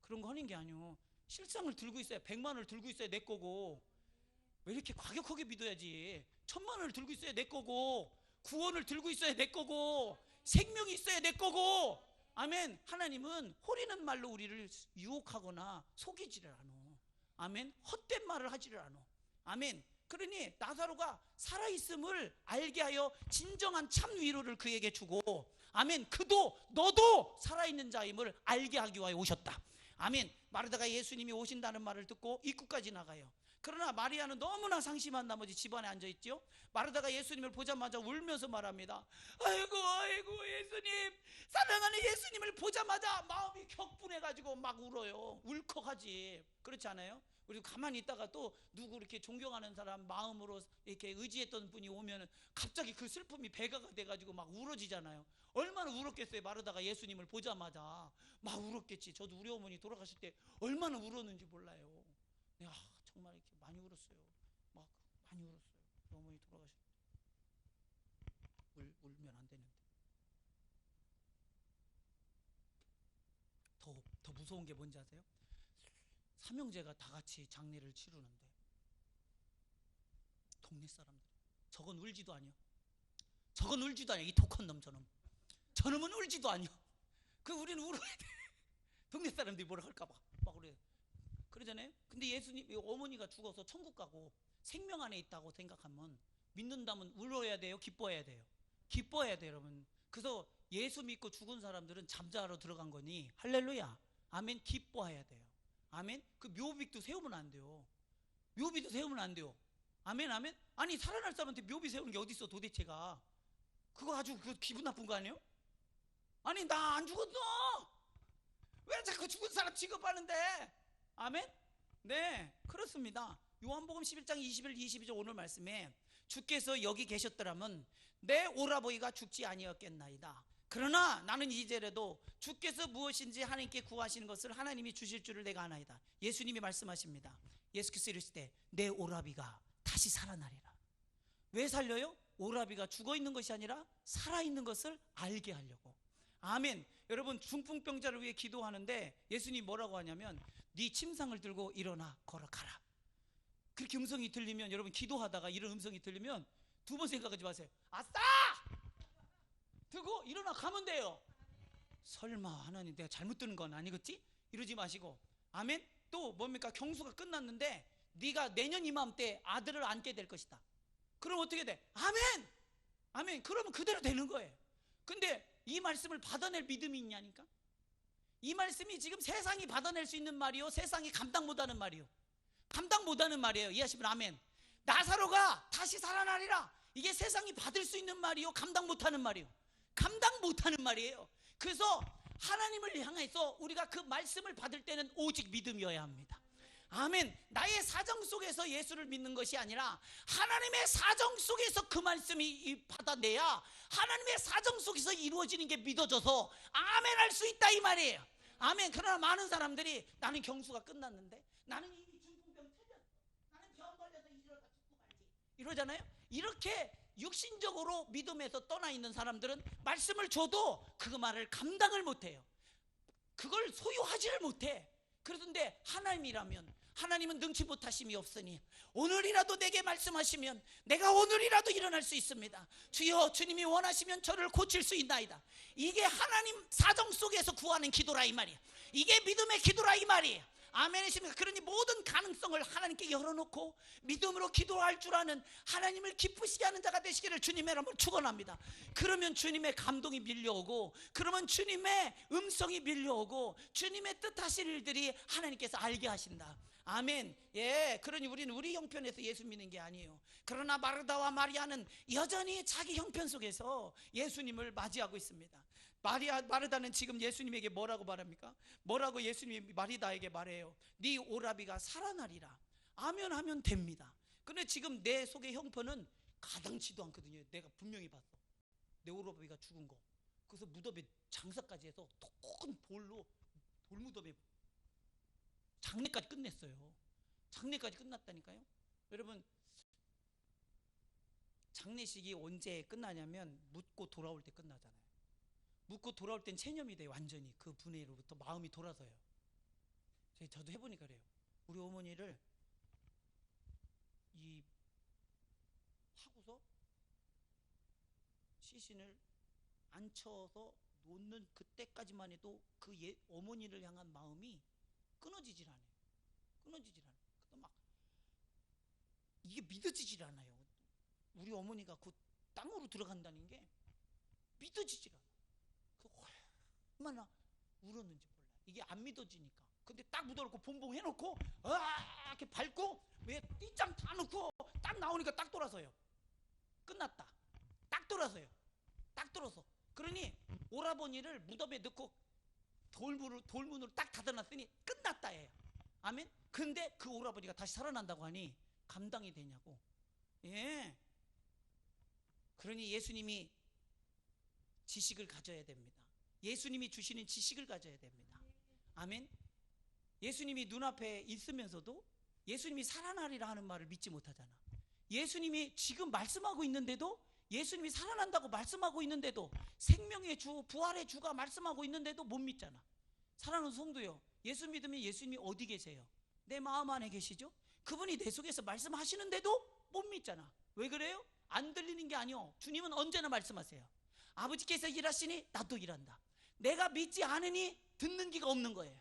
그런 거 하는 게 아니요. 실상을 들고 있어야, 100만 원을 들고 있어야 내 거고. 왜 이렇게 과격하게 믿어야지. 1000만 원을 들고 있어야 내 거고, 구원을 들고 있어야 내 거고, 생명이 있어야 내 거고. 아멘. 하나님은 호리는 말로 우리를 유혹하거나 속이지를 않아. 아멘. 헛된 말을 하지를 않아. 아멘. 그러니 나사로가 살아있음을 알게 하여 진정한 참 위로를 그에게 주고, 아멘, 너도 살아있는 자임을 알게 하기 위하여 오셨다. 아멘. 마르다가 예수님이 오신다는 말을 듣고 입구까지 나가요. 그러나 마리아는 너무나 상심한 나머지 집안에 앉아있죠. 마르다가 예수님을 보자마자 울면서 말합니다. 아이고 예수님, 사랑하는 예수님을 보자마자 마음이 격분해가지고 막 울어요. 울컥하지. 그렇지 않아요? 우리 가만히 있다가 또 누구 이렇게 존경하는 사람 마음으로 이렇게 의지했던 분이 오면 갑자기 그 슬픔이 배가가 돼가지고 막 울어지잖아요. 얼마나 울었겠어요. 마르다가 예수님을 보자마자 막 울었겠지. 저도 우리 어머니 돌아가실 때 얼마나 울었는지 몰라요. 정말 이렇게 많이 울었어요. 막 많이 울었어요. 우리 어머니 돌아가실 때. 울면 안 되는데. 더 무서운 게 뭔지 아세요? 삼형제가 다 같이 장례를 치르는데 동네 사람들, 저건 울지도 아니요. 이 독한 놈, 저놈은 울지도 아니요. 우리는 울어야 돼. 동네 사람들이 뭐라 할까봐 막 그러잖아요. 근데 예수님, 어머니가 죽어서 천국 가고 생명 안에 있다고 생각하면, 믿는다면 울어야 돼요, 기뻐해야 돼요? 기뻐해야 돼요, 여러분. 그래서 예수 믿고 죽은 사람들은 잠자러 들어간 거니 할렐루야, 아멘. 기뻐해야 돼요. 아멘. 그 묘비도 세우면 안 돼요. 묘비도 세우면 안 돼요. 아멘 아멘. 아니, 살아날 사람한테 묘비 세우는 게 어디 있어 도대체가. 그거 아주 기분 나쁜 거 아니에요? 아니, 나 안 죽었어. 왜 자꾸 죽은 사람 취급하는데? 아멘? 네, 그렇습니다. 요한복음 11장 21, 22절 오늘 말씀에 주께서 여기 계셨더라면 내 오라버니가 죽지 아니었겠나이다. 그러나 나는 이제라도 주께서 무엇인지 하나님께 구하시는 것을 하나님이 주실 줄을 내가 아나이다. 예수님이 말씀하십니다. 예수께서 이르시되 내 오라비가 다시 살아나리라. 왜 살려요? 오라비가 죽어있는 것이 아니라 살아있는 것을 알게 하려고. 아멘. 여러분, 중풍병자를 위해 기도하는데 예수님이 뭐라고 하냐면 네 침상을 들고 일어나 걸어가라. 그렇게 음성이 들리면, 여러분 기도하다가 이런 음성이 들리면 두 번 생각하지 마세요. 아싸! 들고 일어나 가면 돼요. 설마 하나님 내가 잘못 듣는 건 아니겠지? 이러지 마시고. 아멘. 또 뭡니까? 경수가 끝났는데 네가 내년 이맘때 아들을 안게 될 것이다. 그럼 어떻게 돼? 아멘. 아멘. 그러면 그대로 되는 거예요. 근데 이 말씀을 받아낼 믿음이 있냐니까. 이 말씀이 지금 세상이 받아낼 수 있는 말이요, 세상이 감당 못하는 말이요. 감당 못하는 말이에요. 이해하시면 아멘. 나사로가 다시 살아나리라. 이게 세상이 받을 수 있는 말이요, 감당 못하는 말이요. 감당 못하는 말이에요. 그래서 하나님을 향해서 우리가 그 말씀을 받을 때는 오직 믿음이어야 합니다. 아멘. 나의 사정 속에서 예수를 믿는 것이 아니라 하나님의 사정 속에서 그 말씀이 받아내야 하나님의 사정 속에서 이루어지는 게 믿어져서 아멘 할 수 있다 이 말이에요. 아멘. 그러나 많은 사람들이 나는 경수가 끝났는데, 나는 이미 중풍병 틀렸어, 나는 병 걸려서 이러다 죽고 말지, 이러잖아요. 이렇게 육신적으로 믿음에서 떠나 있는 사람들은 말씀을 줘도 그 말을 감당을 못해요. 그걸 소유하지를 못해. 그런데 하나님이라면, 하나님은 능치 못하심이 없으니 오늘이라도 내게 말씀하시면 내가 오늘이라도 일어날 수 있습니다. 주여, 주님이 원하시면 저를 고칠 수 있나이다. 이게 하나님 사정 속에서 구하는 기도라 이 말이야. 이게 믿음의 기도라 이 말이에요. 아멘이십니까? 그러니 모든 가능성을 하나님께 열어놓고 믿음으로 기도할 줄 아는, 하나님을 기쁘시게 하는 자가 되시기를 주님의 이름으로 축원합니다. 그러면 주님의 감동이 밀려오고, 그러면 주님의 음성이 밀려오고, 주님의 뜻하실 일들이 하나님께서 알게 하신다. 아멘. 예, 그러니 우리는 우리 형편에서 예수 믿는 게 아니에요. 그러나 마르다와 마리아는 여전히 자기 형편 속에서 예수님을 맞이하고 있습니다. 마르다는 지금 예수님에게 뭐라고 말합니까? 뭐라고 예수님이 마리다에게 말해요? 네 오라비가 살아나리라. 아멘 하면 됩니다. 근데 지금 내 속의 형편은 가당치도 않거든요. 내가 분명히 봤어. 내 오라비가 죽은 거. 그래서 무덤에 장사까지 해서 큰 돌로, 돌무덤에 장례까지 끝냈어요. 장례까지 끝났다니까요. 여러분, 장례식이 언제 끝나냐면 묻고 돌아올 때 끝나잖아요. 묻고 돌아올 땐 체념이 돼요. 완전히 그 분해로부터 마음이 돌아서요. 저도 해보니까 그래요. 우리 어머니를 이 하고서 시신을 앉혀서 놓는 그때까지만 해도 그 어머니를 향한 마음이 끊어지질 않아요. 끊어지질 않아요. 그래도 막 이게 믿어지질 않아요. 우리 어머니가 그 땅으로 들어간다는 게 믿어지질 않아요. 얼마나 울었는지 몰라요. 이게 안 믿어지니까. 근데 딱 묻어놓고 봉봉 해놓고 이렇게 밟고 왜 띠짱 다 놓고 딱 나오니까 딱 돌아서요. 끝났다. 딱 돌아서요. 딱 돌아서. 그러니 오라버니를 무덤에 넣고 돌문으로 딱 닫아놨으니 끝났다 해요. 아멘. 근데 그 오라버니가 다시 살아난다고 하니 감당이 되냐고. 예. 그러니 예수님이 지식을 가져야 됩니다. 예수님이 주시는 지식을 가져야 됩니다. 아멘. 예수님이 눈앞에 있으면서도 예수님이 살아나리라 하는 말을 믿지 못하잖아. 예수님이 지금 말씀하고 있는데도, 예수님이 살아난다고 말씀하고 있는데도, 생명의 주, 부활의 주가 말씀하고 있는데도 못 믿잖아. 사랑하는 성도요, 예수 믿으면 예수님이 어디 계세요? 내 마음 안에 계시죠? 그분이 내 속에서 말씀하시는데도 못 믿잖아. 왜 그래요? 안 들리는 게 아니요, 주님은 언제나 말씀하세요. 아버지께서 일하시니 나도 일한다. 내가 믿지 않으니 듣는 기가 없는 거예요.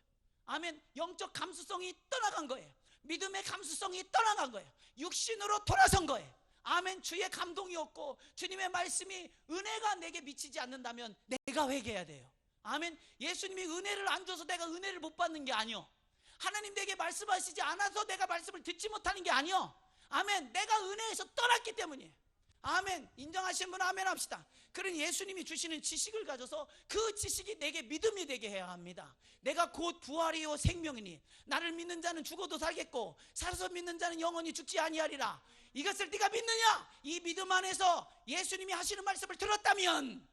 아멘. 영적 감수성이 떠나간 거예요. 믿음의 감수성이 떠나간 거예요. 육신으로 돌아선 거예요. 아멘. 주의 감동이 없고 주님의 말씀이, 은혜가 내게 미치지 않는다면 내가 회개해야 돼요. 아멘. 예수님이 은혜를 안 줘서 내가 은혜를 못 받는 게 아니요, 하나님 내게 말씀하시지 않아서 내가 말씀을 듣지 못하는 게 아니요, 아멘, 내가 은혜에서 떠났기 때문이에요. 아멘. 인정하시는 분 아멘 합시다. 그런 예수님이 주시는 지식을 가져서 그 지식이 내게 믿음이 되게 해야 합니다. 내가 곧 부활이요 생명이니 나를 믿는 자는 죽어도 살겠고 살아서 믿는 자는 영원히 죽지 아니하리라. 이것을 네가 믿느냐? 이 믿음 안에서 예수님이 하시는 말씀을 들었다면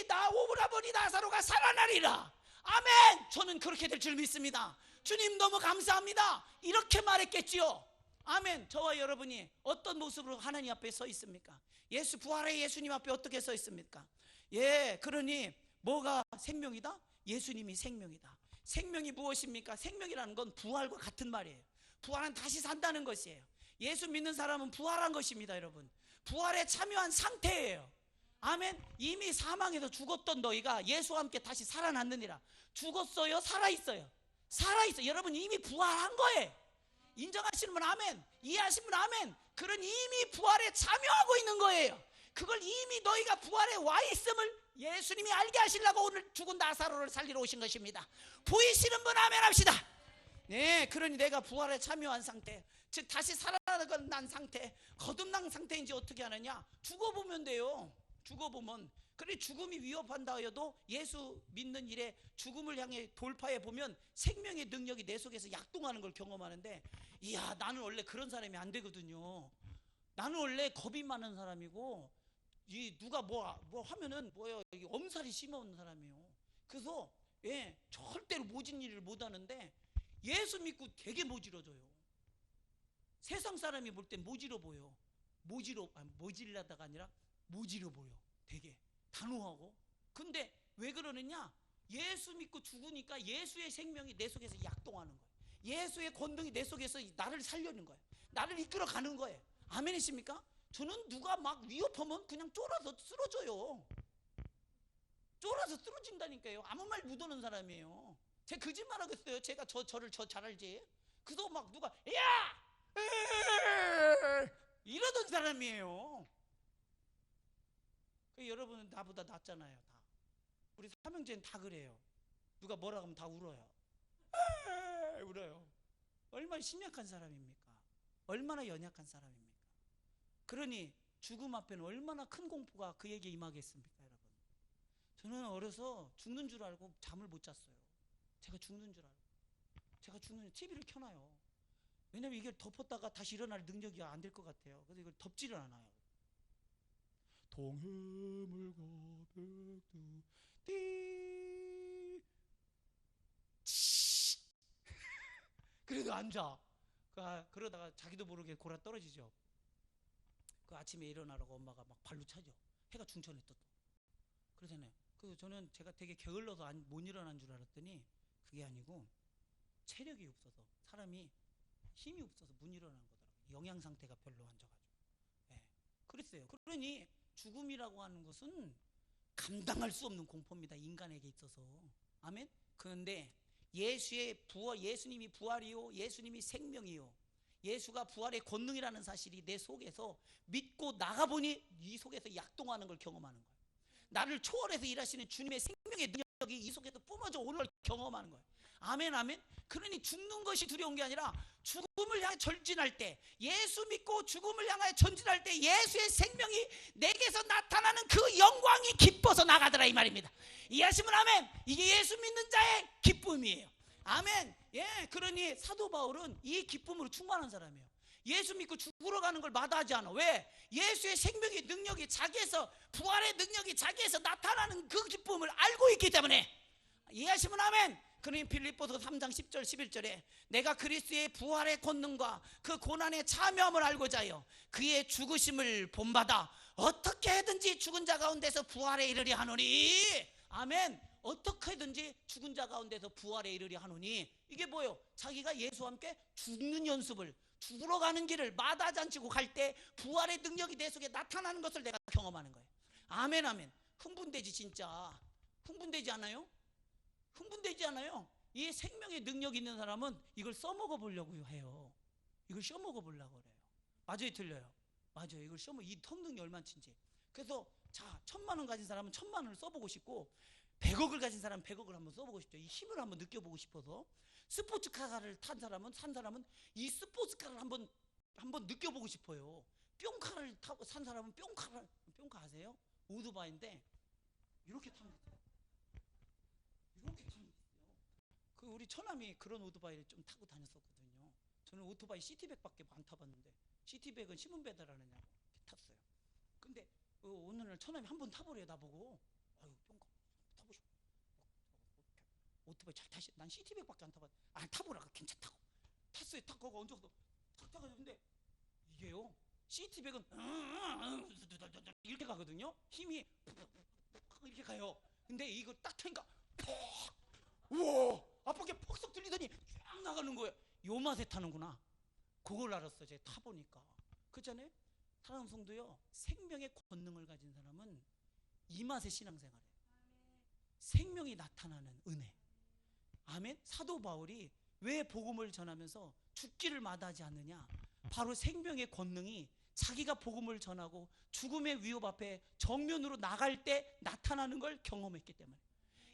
나 오브라버니 나사로가 살아나리라. 아멘. 저는 그렇게 될 줄 믿습니다. 주님 너무 감사합니다. 이렇게 말했겠지요. 아멘. 저와 여러분이 어떤 모습으로 하나님 앞에 서 있습니까? 부활의 예수님 앞에 어떻게 서 있습니까? 그러니 뭐가 생명이다? 예수님이 생명이다. 생명이 무엇입니까? 생명이라는 건 부활과 같은 말이에요. 부활은 다시 산다는 것이에요. 예수 믿는 사람은 부활한 것입니다, 여러분. 부활에 참여한 상태예요. 아멘. 이미 사망에서 죽었던 너희가 예수와 함께 다시 살아났느니라. 죽었어요? 살아있어요? 살아있어요. 여러분 이미 부활한 거예요. 인정하시는 분 아멘. 이해하시는 분 아멘. 그런 이미 부활에 참여하고 있는 거예요. 그걸 이미 너희가 부활에 와 있음을 예수님이 알게 하시려고 오늘 죽은 나사로를 살리러 오신 것입니다. 보이시는 분 아멘 합시다. 네, 그러니 내가 부활에 참여한 상태, 즉 다시 살아난 상태, 거듭난 상태인지 어떻게 하느냐? 죽어보면 돼요. 죽어보면. 그래 죽음이 위협한다 해도 예수 믿는 일에 죽음을 향해 돌파해 보면 생명의 능력이 내 속에서 약동하는 걸 경험하는데, 이야, 나는 원래 그런 사람이 안 되거든요. 나는 원래 겁이 많은 사람이고, 누가 뭐 하면은 엄살이 심한 사람이에요. 그래서 절대로 모진 일을 못 하는데 예수 믿고 되게 모질어져요. 세상 사람이 볼 땐 모질어 보여. 모질라다가 아니라 모질어 보여. 되게 단호하고. 근데 왜 그러느냐? 예수 믿고 죽으니까 예수의 생명이 내 속에서 약동하는 거예요. 예수의 권능이 내 속에서 나를 살려는 거예요. 나를 이끌어 가는 거예요. 아멘이십니까? 저는 누가 막 위협하면 그냥 쫄아서 쓰러져요. 쫄아서 쓰러진다니까요. 아무 말 묻어놓은 사람이에요. 제가 거짓말 하겠어요. 제가 저를 잘 알지. 그래서 막 누가 야! 이러던 사람이에요. 여러분은 나보다 낫잖아요. 다. 우리 삼형제는 다 그래요. 누가 뭐라 하면 다 울어요. 울어요. 얼마나 심약한 사람입니까? 얼마나 연약한 사람입니까? 그러니 죽음 앞에는 얼마나 큰 공포가 그에게 임하겠습니까, 여러분? 저는 어려서 죽는 줄 알고 잠을 못 잤어요. 제가 죽는 줄 알고. TV를 켜놔요. 왜냐면 이걸 덮었다가 다시 일어날 능력이 안 될 것 같아요. 그래서 이걸 덮지를 않아요. 동해물과 백두 띠 그래도 안 자. 그러다가 자기도 모르게 골아 떨어지죠. 그 아침에 일어나라고 엄마가 막 발로 차죠. 해가 중천에 떴다. 그러잖아요. 저는 제가 되게 게을러서 못 일어난 줄 알았더니 그게 아니고 체력이 없어서, 사람이 힘이 없어서 못 일어난 거더라고요. 영양 상태가 별로 안 좋아가지고. 그랬어요. 그러니 죽음이라고 하는 것은 감당할 수 없는 공포입니다, 인간에게 있어서. 아멘. 그런데 예수님이 부활이요, 예수님이 생명이요, 예수가 부활의 권능이라는 사실이 내 속에서 믿고 나가보니 이 속에서 약동하는 걸 경험하는 거예요. 나를 초월해서 일하시는 주님의 생명의 능력이 이 속에서 뿜어져 오는 걸 경험하는 거예요. 아멘, 아멘. 그러니 죽는 것이 두려운 게 아니라 죽음을 향해 전진할 때, 예수 믿고 죽음을 향해 전진할 때 예수의 생명이 내게서 나타나는 그 영광이 기뻐서 나가더라, 이 말입니다. 이해하시면 아멘. 이게 예수 믿는 자의 기쁨이에요. 아멘. 그러니 사도 바울은 이 기쁨으로 충만한 사람이에요. 예수 믿고 죽으러 가는 걸 마다하지 않아. 왜? 예수의 생명의 능력이 자기에서, 부활의 능력이 자기에서 나타나는 그 기쁨을 알고 있기 때문에. 이해하시면 아멘. 그러니 빌립보서 3장 10절 11절에 내가 그리스도의 부활의 권능과 그 고난의 참여함을 알고자 하여 그의 죽으심을 본받아 어떻게 해든지 죽은 자 가운데서 부활에 이르려 하노니. 아멘. 어떻게든지 죽은 자 가운데서 부활에 이르려 하노니. 이게 뭐예요? 자기가 예수와 함께 죽는 연습을, 죽으러 가는 길을 마다하지 않고 갈 때 부활의 능력이 내 속에 나타나는 것을 내가 경험하는 거예요. 아멘, 아멘. 흥분되지, 진짜. 흥분되지 않아요? 흥분되지 않아요? 이 생명의 능력 있는 사람은 이걸 써먹어 보려고 해요. 이걸 써먹어 보려고 그래요. 맞아요, 틀려요? 맞아요. 이걸 이 성능이 얼마인지. 그래서 1,000만 원 가진 사람은 1,000만 원을 써보고 싶고, 100억을 가진 사람은 100억을 한번 써보고 싶죠. 이 힘을 한번 느껴보고 싶어서. 스포츠카를 산 사람은 이 스포츠카를 한번 느껴보고 싶어요. 뿅카를 타고 산 사람은 뿅카 아세요? 오토바이인데 이렇게 타는 거 있어요. 이렇게 타는 거 있어요. 그 우리 처남이 그런 오토바이를 좀 타고 다녔었거든요. 저는 오토바이 시티백밖에 안 타봤는데, 시티백은 신문 배달하느냐고 이렇게 탔어요. 근데 오늘 처남이 한번 타보래요. 나보고. 아유, 뿅카 타보셔. 오토바이 잘 타시. 난 시티백밖에 안 타봤. 아, 타보라고. 괜찮다고. 탔어요. 탁 거기 얹어서 탁 타가지고. 근데 이게요, 시티백은 이렇게 가거든요. 힘이 이렇게 가요. 근데 이거 딱 타니까 퍽, 우와, 앞밖에 퍽썩 들리더니 쫙 나가는 거예요. 요 맛에 타는구나. 그걸 알았어요. 제가 타보니까. 그렇잖아요. 사랑하는 성도요, 생명의 권능을 가진 사람은 이 맛의 신앙생활이에요. 생명이 나타나는 은혜. 아멘. 사도 바울이 왜 복음을 전하면서 죽기를 마다하지 않느냐? 바로 생명의 권능이 자기가 복음을 전하고 죽음의 위협 앞에 정면으로 나갈 때 나타나는 걸 경험했기 때문에,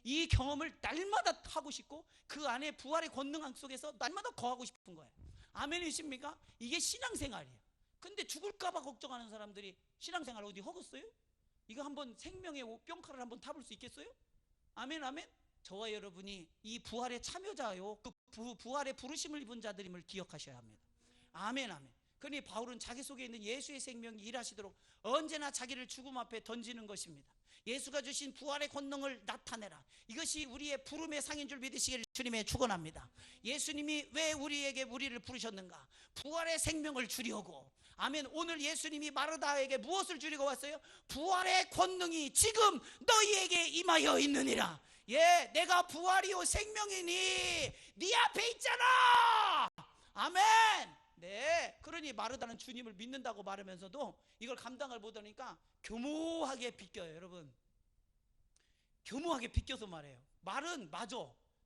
이 경험을 날마다 하고 싶고 그 안에 부활의 권능 속에서 날마다 거하고 싶은 거예요. 아멘이십니까? 이게 신앙생활이에요. 근데 죽을까봐 걱정하는 사람들이 신앙생활 어디 허겠어요? 이거 한번 생명의 뿅카를 한번 타볼 수 있겠어요? 아멘, 아멘. 저와 여러분이 이 부활의 참여자요, 그 부활의 부르심을 입은 자들임을 기억하셔야 합니다. 아멘, 아멘. 그러니 바울은 자기 속에 있는 예수의 생명이 일하시도록 언제나 자기를 죽음 앞에 던지는 것입니다. 예수가 주신 부활의 권능을 나타내라. 이것이 우리의 부름의 상인 줄 믿으시기를 주님의 축원합니다. 예수님이 왜 우리를 부르셨는가? 부활의 생명을 주려고. 아멘. 오늘 예수님이 마르다에게 무엇을 주려고 왔어요? 부활의 권능이 지금 너희에게 임하여 있느니라. 예, 내가 부활이요 생명이니 네 앞에 있잖아. 아멘. 네, 그러니 마르다는 주님을 믿는다고 말하면서도 이걸 감당을 못하니까 교묘하게 비껴요. 여러분, 교묘하게 비껴서 말해요. 말은 맞아,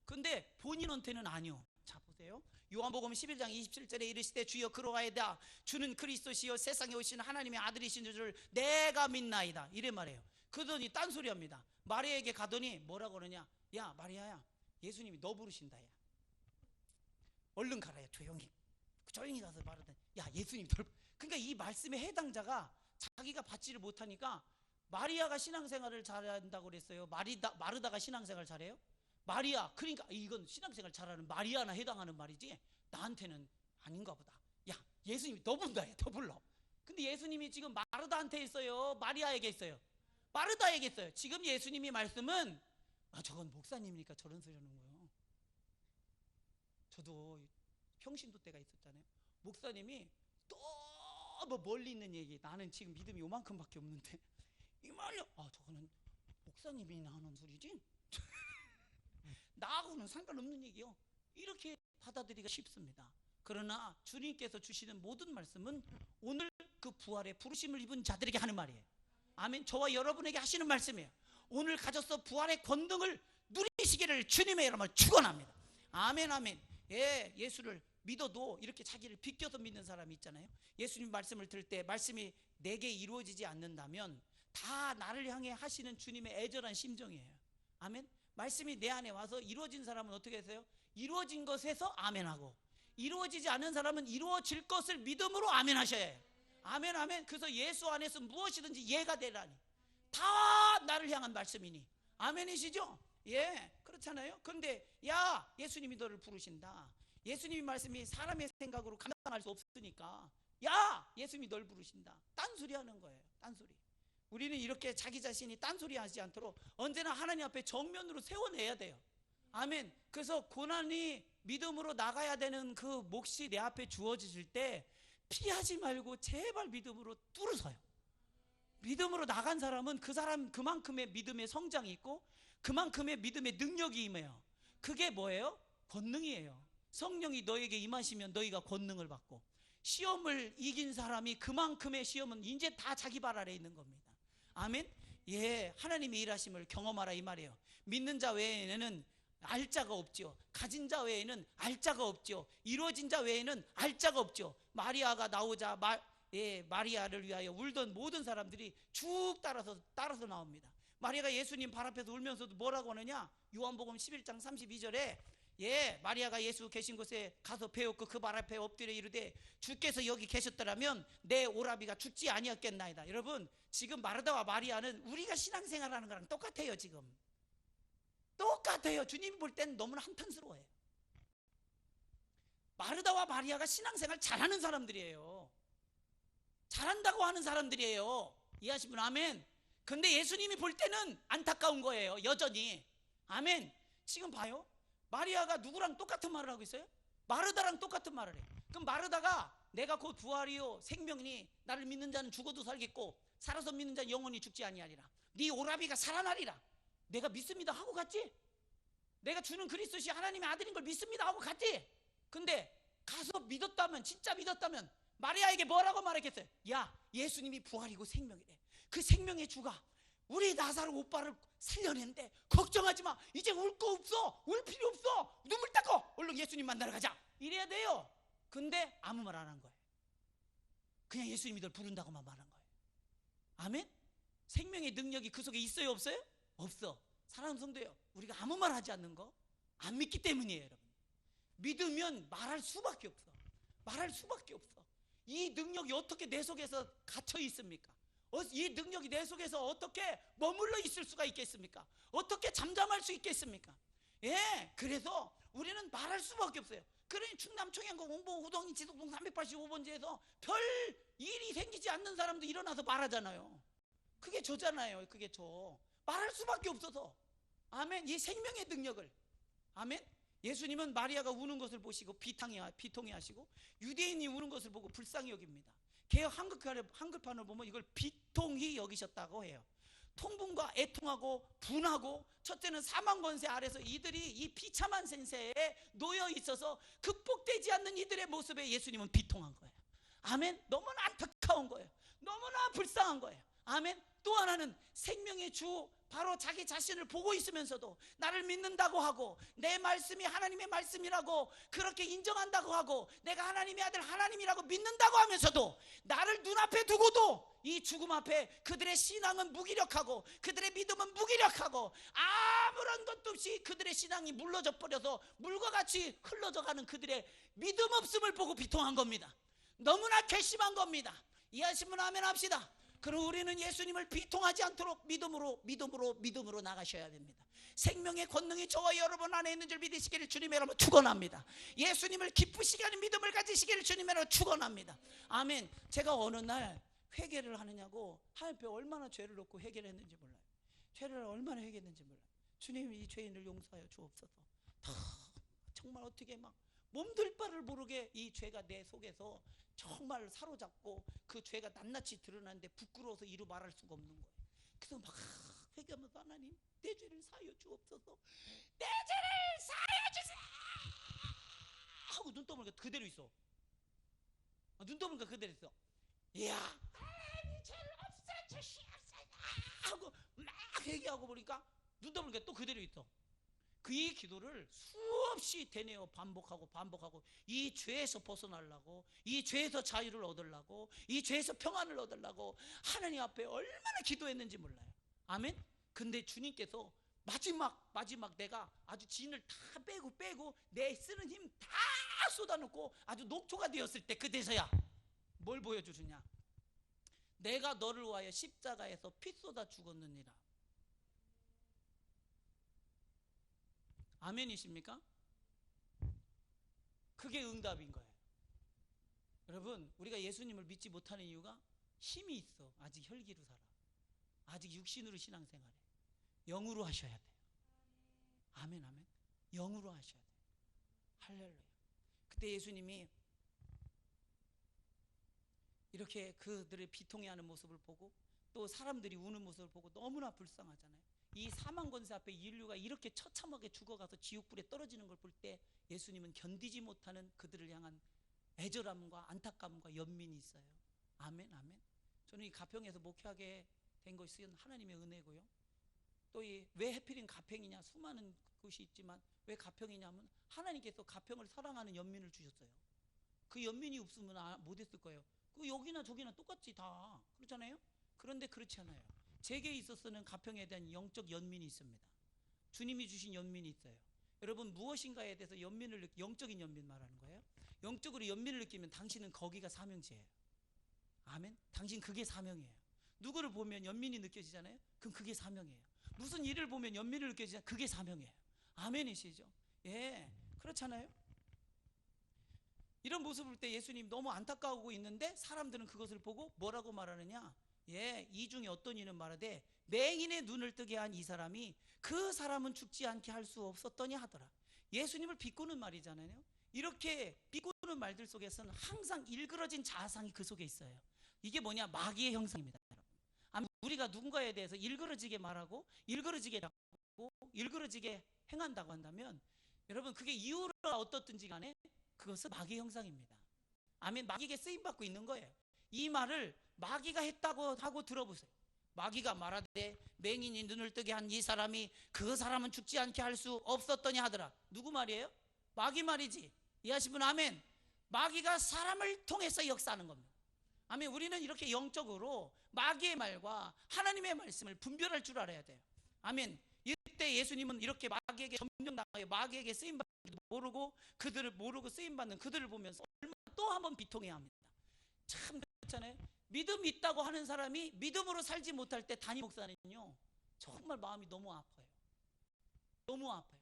근데 본인한테는 아니요. 자, 보세요. 요한복음 11장 27절에 이르시되 주여 그러하이다. 주는 그리스도시요 세상에 오신 하나님의 아들이신 줄 내가 믿나이다. 이래 말해요. 그러더니 딴소리 합니다. 마리아에게 가더니 뭐라고 그러냐? 야, 마리아야, 예수님이 너 부르신다. 야, 얼른 가라. 야, 조용히 가서 말하더니 야, 예수님 덜. 그러니까 이 말씀의 해당자가 자기가 받지를 못하니까, 마리아가 신앙생활을 잘한다고 그랬어요? 마르다가 신앙생활 잘해요? 마리아, 그러니까 이건 신앙생활 잘하는 마리아나 해당하는 말이지 나한테는 아닌가 보다. 야, 예수님이 너 본다. 야, 더 불러. 근데 예수님이 지금 마르다한테 있어요? 마리아에게 있어요? 마르다에게 있어요. 지금 예수님이 말씀은, 아, 저건 목사님이니까 저런 소리 하는 거예요. 저도 평신도 때가 있었잖아요. 목사님이 너무 멀리 있는 얘기, 나는 지금 믿음이 요만큼밖에 없는데 이 말이야. 아, 저거는 목사님이나 하는 소리지 나하고는 상관없는 얘기요. 이렇게 받아들이기가 쉽습니다. 그러나 주님께서 주시는 모든 말씀은 오늘 그 부활의 부르심을 입은 자들에게 하는 말이에요. 아멘. 저와 여러분에게 하시는 말씀이에요. 오늘 가져서 부활의 권능을 누리시기를 주님의 이름으로 축원합니다. 아멘, 아멘. 예, 예수를 믿어도 이렇게 자기를 비껴서 믿는 사람이 있잖아요. 예수님 말씀을 들을 때 말씀이 내게 이루어지지 않는다면 다 나를 향해 하시는 주님의 애절한 심정이에요. 아멘. 말씀이 내 안에 와서 이루어진 사람은 어떻게 했어요? 이루어진 것에서 아멘하고, 이루어지지 않은 사람은 이루어질 것을 믿음으로 아멘하셔야 해요. 아멘, 아멘. 그래서 예수 안에서 무엇이든지 예가 되라니, 다 나를 향한 말씀이니. 아멘이시죠? 예, 그렇잖아요. 그런데 야, 예수님이 너를 부르신다. 예수님이 말씀이 사람의 생각으로 감당할 수 없으니까, 야, 예수님이 널 부르신다. 딴소리 하는 거예요. 딴소리. 우리는 이렇게 자기 자신이 딴소리 하지 않도록 언제나 하나님 앞에 정면으로 세워내야 돼요. 아멘. 그래서 고난이 믿음으로 나가야 되는 그 몫이 내 앞에 주어지실 때 피하지 말고 제발 믿음으로 뚫으서요. 믿음으로 나간 사람은 그 사람 그만큼의 믿음의 성장이 있고 그만큼의 믿음의 능력이 임해요. 그게 뭐예요? 권능이에요. 성령이 너에게 임하시면 너희가 권능을 받고, 시험을 이긴 사람이 그만큼의 시험은 이제 다 자기 발 아래에 있는 겁니다. 아멘. 예, 하나님의 일하심을 경험하라 이 말이에요. 믿는 자 외에는 알 자가 없죠. 가진 자 외에는 알 자가 없죠. 이루어진 자 외에는 알 자가 없죠. 마리아가 나오자 마리아를 위하여 울던 모든 사람들이 쭉 따라서 나옵니다. 마리아가 예수님 발 앞에서 울면서도 뭐라고 하느냐? 요한복음 11장 32절에 예, 마리아가 예수 계신 곳에 가서 배웠고 그 발 앞에 엎드려 이르되 주께서 여기 계셨더라면 내 오라비가 죽지 아니었겠나이다. 여러분, 지금 마르다와 마리아는 우리가 신앙생활하는 거랑 똑같아요. 지금 똑같아요. 주님 볼 땐 너무나 한탄스러워요. 마르다와 마리아가 신앙생활 잘하는 사람들이에요. 잘한다고 하는 사람들이에요. 이해하시면 아멘. 근데 예수님이 볼 때는 안타까운 거예요. 여전히. 아멘. 지금 봐요. 마리아가 누구랑 똑같은 말을 하고 있어요? 마르다랑 똑같은 말을 해요. 그럼 마르다가 내가 곧 부활이요 생명이니 나를 믿는 자는 죽어도 살겠고 살아서 믿는 자는 영원히 죽지 아니하리라. 네 오라비가 살아나리라. 내가 믿습니다 하고 갔지. 내가 주는 그리스도시 하나님의 아들인 걸 믿습니다 하고 갔지. 근데 가서 믿었다면, 진짜 믿었다면 마리아에게 뭐라고 말했겠어요? 야, 예수님이 부활이고 생명이래. 그 생명의 주가 우리 나사로 오빠를 살려냈는데 걱정하지 마. 이제 울 거 없어. 울 필요 없어. 눈물 닦어. 얼른 예수님 만나러 가자. 이래야 돼요. 근데 아무 말 안 한 거예요. 그냥 예수님이 널 부른다고만 말한 거예요. 아멘? 생명의 능력이 그 속에 있어요, 없어요? 없어. 사랑하는 성도예요, 우리가 아무 말 하지 않는 거 안 믿기 때문이에요. 여러분, 믿으면 말할 수밖에 없어. 말할 수밖에 없어. 이 능력이 어떻게 내 속에서 갇혀 있습니까? 이 능력이 내 속에서 어떻게 머물러 있을 수가 있겠습니까? 어떻게 잠잠할 수 있겠습니까? 예, 그래서 우리는 말할 수밖에 없어요. 그러니 충남 청양고 옹봉 호동이 지속동 385번지에서 별 일이 생기지 않는 사람도 일어나서 말하잖아요. 그게 저잖아요. 그게 저. 말할 수밖에 없어서. 아멘. 이 생명의 능력을. 아멘. 예수님은 마리아가 우는 것을 보시고 비통해 하시고 유대인이 우는 것을 보고 불쌍히 여깁니다. 개역 한글판을 보면 이걸 비통히 여기셨다고 해요. 통분과 애통하고 분하고, 첫째는 사망 권세 아래서 이들이 이 비참한 생세에 놓여 있어서 극복되지 않는 이들의 모습에 예수님은 비통한 거예요. 아멘. 너무나 안타까운 거예요. 너무나 불쌍한 거예요. 아멘. 또 하나는 생명의 주 바로 자기 자신을 보고 있으면서도 나를 믿는다고 하고 내 말씀이 하나님의 말씀이라고 그렇게 인정한다고 하고 내가 하나님의 아들 하나님이라고 믿는다고 하면서도 나를 눈앞에 두고도 이 죽음 앞에 그들의 신앙은 무기력하고 그들의 믿음은 무기력하고 아무런 것도 없이 그들의 신앙이 물러져 버려서 물과 같이 흘러져 가는 그들의 믿음 없음을 보고 비통한 겁니다. 너무나 괘씸한 겁니다. 이해하시면 아멘 합시다. 그럼 우리는 예수님을 비통하지 않도록 믿음으로 나가셔야 됩니다. 생명의 권능이 저와 여러분 안에 있는 줄 믿으시기를 주님의 이름으로 축원합니다. 예수님을 기쁘시게 하는 믿음을 가지시기를 주님의 이름으로 축원합니다. 아멘. 제가 어느 날 회개를 하느냐고 하나님 앞에 얼마나 죄를 놓고 회개를 했는지 몰라요. 죄를 얼마나 회개했는지 몰라요. 주님, 이 죄인을 용서하여 주옵소서. 정말 어떻게 막 몸둘 바를 모르게 이 죄가 내 속에서 정말 사로잡고 그 죄가 낱낱이 드러나는데 부끄러워서 이루 말할 수가 없는 거예요. 그래서 막 회개하면서 하나님, 내 죄를 사하여 주옵소서. 내 죄를 사하여 주세요 하고 눈 떠보니까 그대로 있어. 눈 떠보니까 그대로 있어. 이야, 하나님 죄를 없애주시옵소서 하고 막 회개하고 보니까 눈 떠보니까 또 그대로 있어. 그 기도를 수없이 되뇌어 반복하고 이 죄에서 벗어나려고, 이 죄에서 자유를 얻으려고, 이 죄에서 평안을 얻으려고 하나님 앞에 얼마나 기도했는지 몰라요. 아멘. 근데 주님께서 마지막 내가 아주 진을 다 빼고 내 쓰는 힘 다 쏟아놓고 아주 녹초가 되었을 때 그때서야 뭘 보여주느냐? 내가 너를 위하여 십자가에서 피 쏟아 죽었느니라. 아멘이십니까? 그게 응답인 거예요. 여러분, 우리가 예수님을 믿지 못하는 이유가 힘이 있어. 아직 혈기로 살아. 아직 육신으로 신앙생활해. 영으로 하셔야 돼요. 아멘. 영으로 하셔야 돼요. 할렐루야. 그때 예수님이 이렇게 그들을 비통해하는 모습을 보고 또 사람들이 우는 모습을 보고 너무나 불쌍하잖아요. 이 사망 권세 앞에 인류가 이렇게 처참하게 죽어가서 지옥불에 떨어지는 걸 볼 때 예수님은 견디지 못하는 그들을 향한 애절함과 안타까움과 연민이 있어요. 아멘. 저는 이 가평에서 목회하게 된 것이 하나님의 은혜고요. 또 왜 하필인 가평이냐, 수많은 곳이 있지만 왜 가평이냐면 하나님께서 가평을 사랑하는 연민을 주셨어요. 그 연민이 없으면 못했을 거예요. 그 여기나 저기나 똑같지 다. 그렇잖아요. 그런데 그렇지 않아요. 제게 있어서는 가평에 대한 영적 연민이 있습니다. 주님이 주신 연민이 있어요. 여러분 무엇인가에 대해서 영적인 연민 말하는 거예요. 영적으로 연민을 느끼면 당신은 거기가 사명지예요. 아멘. 당신 그게 사명이에요. 누구를 보면 연민이 느껴지잖아요. 그럼 그게 사명이에요. 무슨 일을 보면 연민을 느껴지잖아요. 그게 사명이에요. 아멘이시죠? 예, 그렇잖아요. 이런 모습을 볼 때 예수님 너무 안타까워하고 있는데 사람들은 그것을 보고 뭐라고 말하느냐? 예, 이 중에 어떤 이는 말하되 맹인의 눈을 뜨게 한 이 사람이 그 사람은 죽지 않게 할 수 없었더니 하더라. 예수님을 비꼬는 말이잖아요. 이렇게 비꼬는 말들 속에서는 항상 일그러진 자아상이 그 속에 있어요. 이게 뭐냐? 마귀의 형상입니다. 우리가 누군가에 대해서 일그러지게 말하고 일그러지게 하고 일그러지게 행한다고 한다면 여러분 그게 이유가 어떻든지 간에 그것은 마귀의 형상입니다. 아멘. 마귀에게 쓰임받고 있는 거예요. 이 말을 마귀가 했다고 하고 들어보세요. 마귀가 말하되 맹인이 눈을 뜨게 한 이 사람이 그 사람은 죽지 않게 할 수 없었더니 하더라. 누구 말이에요? 마귀 말이지. 이해하신 분 아멘. 마귀가 사람을 통해서 역사하는 겁니다. 아멘. 우리는 이렇게 영적으로 마귀의 말과 하나님의 말씀을 분별할 줄 알아야 돼요. 아멘. 이때 예수님은 이렇게 마귀에게 점령당하여 마귀에게 쓰임받기도 모르고 그들을 모르고 쓰임받는 그들을 보면서 얼마나 또 한 번 비통해야 합니다. 참 그렇잖아요. 믿음이 있다고 하는 사람이 믿음으로 살지 못할 때 담임 목사는요 정말 마음이 너무 아파요. 너무 아파요.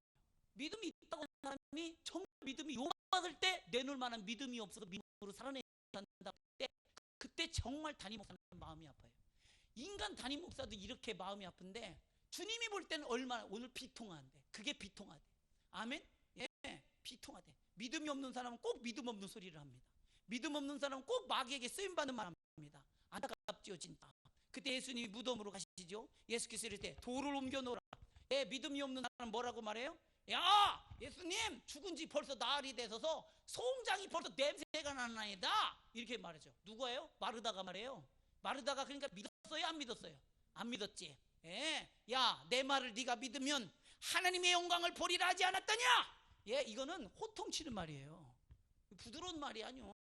믿음이 있다고 하는 사람이 정말 믿음이 요구받을 때 내놓을 만한 믿음이 없어서 믿음으로 살아내야 한다. 그때 정말 담임 목사는 마음이 아파요. 인간 담임 목사도 이렇게 마음이 아픈데 주님이 볼 때는 얼마나 오늘 비통한데 그게 비통하대. 아멘. 예, 비통하대. 믿음이 없는 사람은 꼭 믿음 없는 소리를 합니다. 믿음 없는 사람은 꼭 마귀에게 쓰임받는 말 합니다. 안타깝지요 진짜. 그때 예수님이 무덤으로 가시죠. 예수께서 이럴 때 돌을 옮겨놓으라. 예, 믿음이 없는 사람은 뭐라고 말해요? 야 예수님 죽은 지 벌써 나흘이 돼서서 송장이 벌써 냄새가 나나이다 이렇게 말하죠. 누구예요? 마르다가 말해요. 마르다가 그러니까 믿었어요 안 믿었어요? 안 믿었지. 예, 야 내 말을 네가 믿으면 하나님의 영광을 보리라 하지 않았더냐. 예, 이거는 호통치는 말이에요. 부드러운 말이 아니요.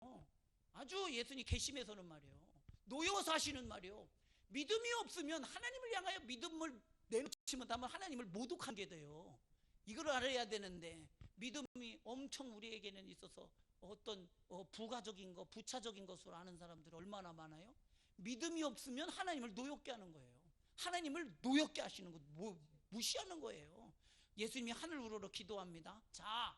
아주 예수님 괘씸해서는 말이에요. 놓여서 하시는 말이에요. 믿음이 없으면 하나님을 향하여 믿음을 내놓지면 하나님을 모독하게 돼요. 이걸 알아야 되는데 믿음이 엄청 우리에게는 있어서 어떤 부가적인 것, 부차적인 것으로 아는 사람들이 얼마나 많아요? 믿음이 없으면 하나님을 노엽게 하는 거예요. 하나님을 노엽게 하시는 거 무시하는 거예요. 예수님이 하늘 우러러 기도합니다. 자,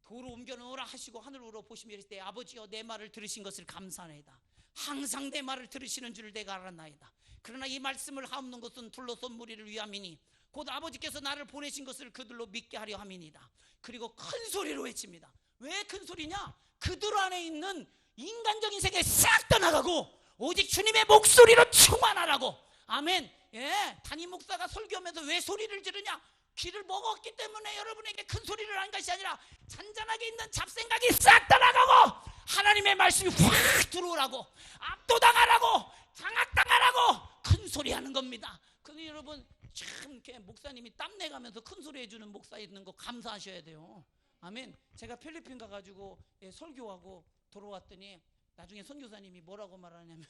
돌을 옮겨놓으라 하시고 하늘 우러러 보시며 이르시되 아버지여 내 말을 들으신 것을 감사하나이다. 항상 내 말을 들으시는 줄 내가 알았나이다. 그러나 이 말씀을 하옵는 것은 둘러선 무리를 위함이니 곧 아버지께서 나를 보내신 것을 그들로 믿게 하려 함이니이다. 그리고 큰 소리로 외칩니다. 왜 큰 소리냐? 그들 안에 있는 인간적인 세계에 싹 떠나가고 오직 주님의 목소리로 충만하라고. 아멘. 예, 담임 목사가 설교하면서 왜 소리를 지르냐? 귀를 먹었기 때문에 여러분에게 큰 소리를 한 것이 아니라 잔잔하게 있는 잡생각이 싹 떠나가고 하나님의 말씀이 확 들어오라고, 압도당하라고, 장악당하라고 큰 소리 하는 겁니다. 근데 여러분 참 이렇게 목사님이 땀내가면서 큰 소리 해주는 목사 있는 거 감사하셔야 돼요. 아멘. 제가 필리핀 가가지고 설교하고 돌아왔더니 나중에 선교사님이 뭐라고 말하냐면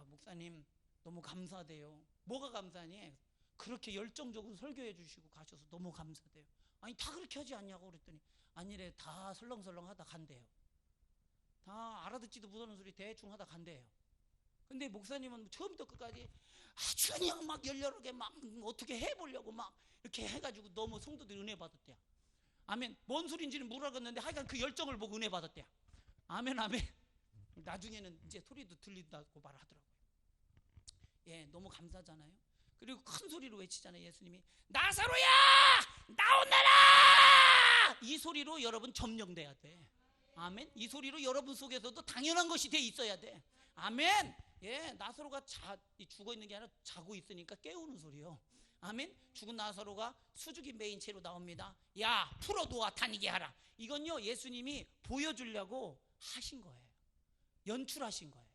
목사님 너무 감사돼요. 뭐가 감사하니? 그렇게 열정적으로 설교해 주시고 가셔서 너무 감사돼요. 아니 다 그렇게 하지 않냐고 그랬더니 아니래, 다 설렁설렁 하다 간대요. 다 알아듣지도 못하는 소리 대충 하다 간대요. 근데 목사님은 처음부터 끝까지 아주 그냥 막 열렬하게 막 어떻게 해보려고 막 이렇게 해가지고 너무 성도들이 은혜 받았대요. 아멘. 뭔 소리인지는 모르겠는데 하여간 그 열정을 보고 은혜 받았대요. 아멘 아멘. 나중에는 이제 소리도 들린다고 말하더라고요. 예, 너무 감사하잖아요. 그리고 큰 소리로 외치잖아요. 예수님이 나사로야 나오너라, 이 소리로 여러분 점령돼야 돼. 아멘. 이 소리로 여러분 속에서도 당연한 것이 돼 있어야 돼. 아멘. 예, 나사로가 죽어 있는 게 아니라 자고 있으니까 깨우는 소리요. 아멘. 죽은 나사로가 수죽이 메인 채로 나옵니다. 야 풀어놓아 다니게 하라. 이건요 예수님이 보여주려고 하신 거예요. 연출하신 거예요.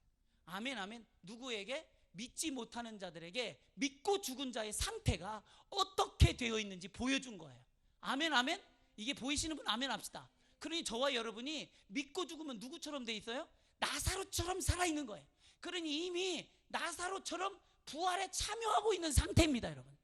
아멘 아멘. 누구에게? 믿지 못하는 자들에게 믿고 죽은 자의 상태가 어떻게 되어 있는지 보여준 거예요. 아멘 아멘. 이게 보이시는 분 아멘 합시다. 그러니 저와 여러분이 믿고 죽으면 누구처럼 돼 있어요? 나사로처럼 살아있는 거예요. 그러니 이미 나사로처럼 부활에 참여하고 있는 상태입니다. 여러분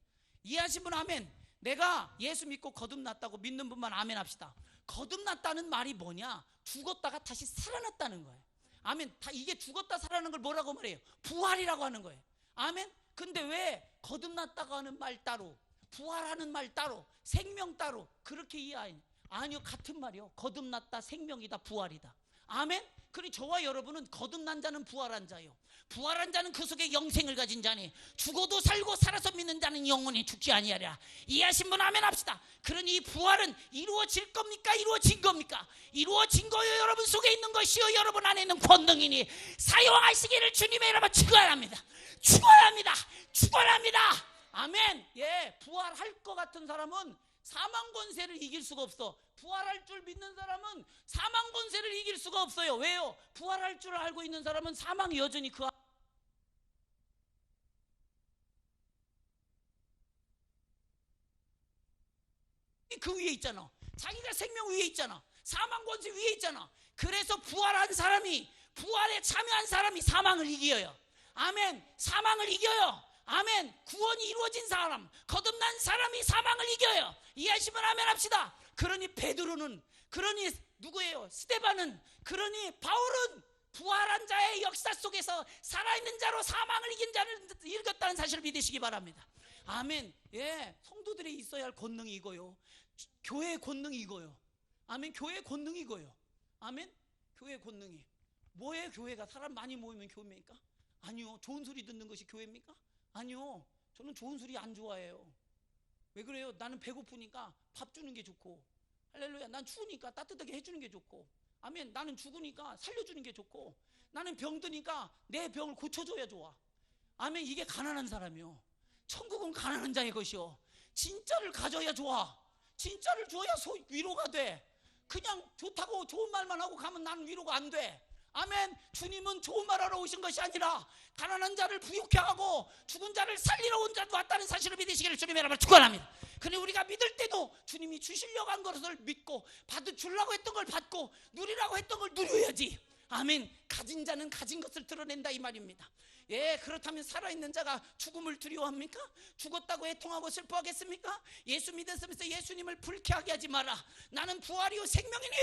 이해하신 분 아멘. 내가 예수 믿고 거듭났다고 믿는 분만 아멘 합시다. 거듭났다는 말이 뭐냐? 죽었다가 다시 살아났다는 거예요. 아멘. 다 이게 죽었다 살아나는 걸 뭐라고 말해요? 부활이라고 하는 거예요. 아멘. 근데 왜 거듭났다고 하는 말 따로, 부활하는 말 따로, 생명 따로 그렇게 이해하냐? 아니요, 같은 말이요. 거듭났다, 생명이다, 부활이다. 아멘. 그러니 저와 여러분은 거듭난 자는 부활한 자요, 부활한 자는 그 속에 영생을 가진 자니 죽어도 살고 살아서 믿는 자는 영원히 죽지 아니하리라. 이해하신 분 아멘 합시다. 그러니 이 부활은 이루어질 겁니까? 이루어진 겁니까? 이루어진 거요. 여러분 속에 있는 것이요, 여러분 안에 있는 권능이니 사용하시기를 주님의 이름으로 축원합니다. 축원합니다. 축원합니다. 아멘. 예, 부활할 것 같은 사람은 사망 권세를 이길 수가 없어. 부활할 줄 믿는 사람은 사망 권세를 이길 수가 없어요. 왜요? 부활할 줄 알고 있는 사람은 사망이 여전히 그 위에 있잖아. 자기가 생명 위에 있잖아. 사망 권세 위에 있잖아. 그래서 부활한 사람이, 부활에 참여한 사람이 사망을 이겨요. 아멘. 사망을 이겨요. 아멘. 구원이 이루어진 사람, 거듭난 사람이 사망을 이겨요. 이해하시면 아멘 합시다. 그러니 베드로는, 그러니 누구예요? 스데반은, 그러니 바울은 부활한 자의 역사 속에서 살아있는 자로 사망을 이긴 자를 이겼다는 사실을 믿으시기 바랍니다. 아멘. 예, 성도들이 있어야 할 권능이 이거요. 교회의 권능이 이거요. 아멘. 교회의 권능이 이거요. 아멘. 교회의 권능이 뭐예요? 교회가 사람 많이 모이면 교회입니까? 아니요. 좋은 소리 듣는 것이 교회입니까? 아니요. 저는 좋은 소리 안 좋아해요. 왜 그래요? 나는 배고프니까 밥 주는 게 좋고, 할렐루야. 난 추우니까 따뜻하게 해주는 게 좋고, 아멘. 나는 죽으니까 살려주는 게 좋고, 나는 병드니까 내 병을 고쳐줘야 좋아. 아멘. 이게 가난한 사람이요. 천국은 가난한 자의 것이요. 진짜를 가져야 좋아. 진짜를 줘야 위로가 돼. 그냥 좋다고 좋은 말만 하고 가면 나는 위로가 안 돼. 아멘. 주님은 좋은 말하러 오신 것이 아니라 가난한 자를 부욕해 하고 죽은 자를 살리러 온 자도 왔다는 사실을 믿으시기를 주님의 이름으로 축원합니다. 그런데 우리가 믿을 때도 주님이 주시려고 한 것을 믿고, 주려고 했던 걸 받고, 누리라고 했던 걸 누려야지. 아멘. 가진 자는 가진 것을 드러낸다 이 말입니다. 예, 그렇다면 살아있는 자가 죽음을 두려워합니까? 죽었다고 애통하고 슬퍼하겠습니까? 예수 믿으면서 예수님을 불쾌하게 하지 마라. 나는 부활이요 생명이니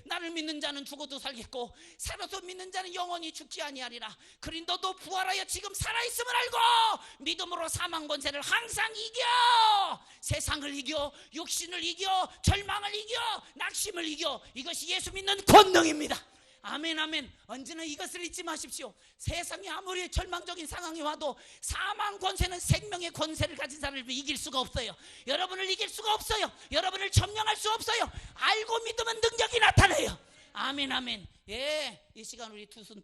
나를 믿는 자는 죽어도 살겠고 살아서 믿는 자는 영원히 죽지 아니하리라. 그러니 너도 부활하여 지금 살아있음을 알고 믿음으로 사망 권세를 항상 이겨. 세상을 이겨, 육신을 이겨, 절망을 이겨, 낙심을 이겨. 이것이 예수 믿는 권능입니다. 아멘. 아멘. 언제나 이것을 잊지 마십시오. 세상이 아무리 절망적인 상황이 와도 사망 권세는 생명의 권세를 가진 사람을 이길 수가 없어요. 여러분을 이길 수가 없어요. 여러분을 점령할 수 없어요. 알고 믿으면 능력이 나타나요. 아멘. 아멘. 예, 이 시간 우리 두 손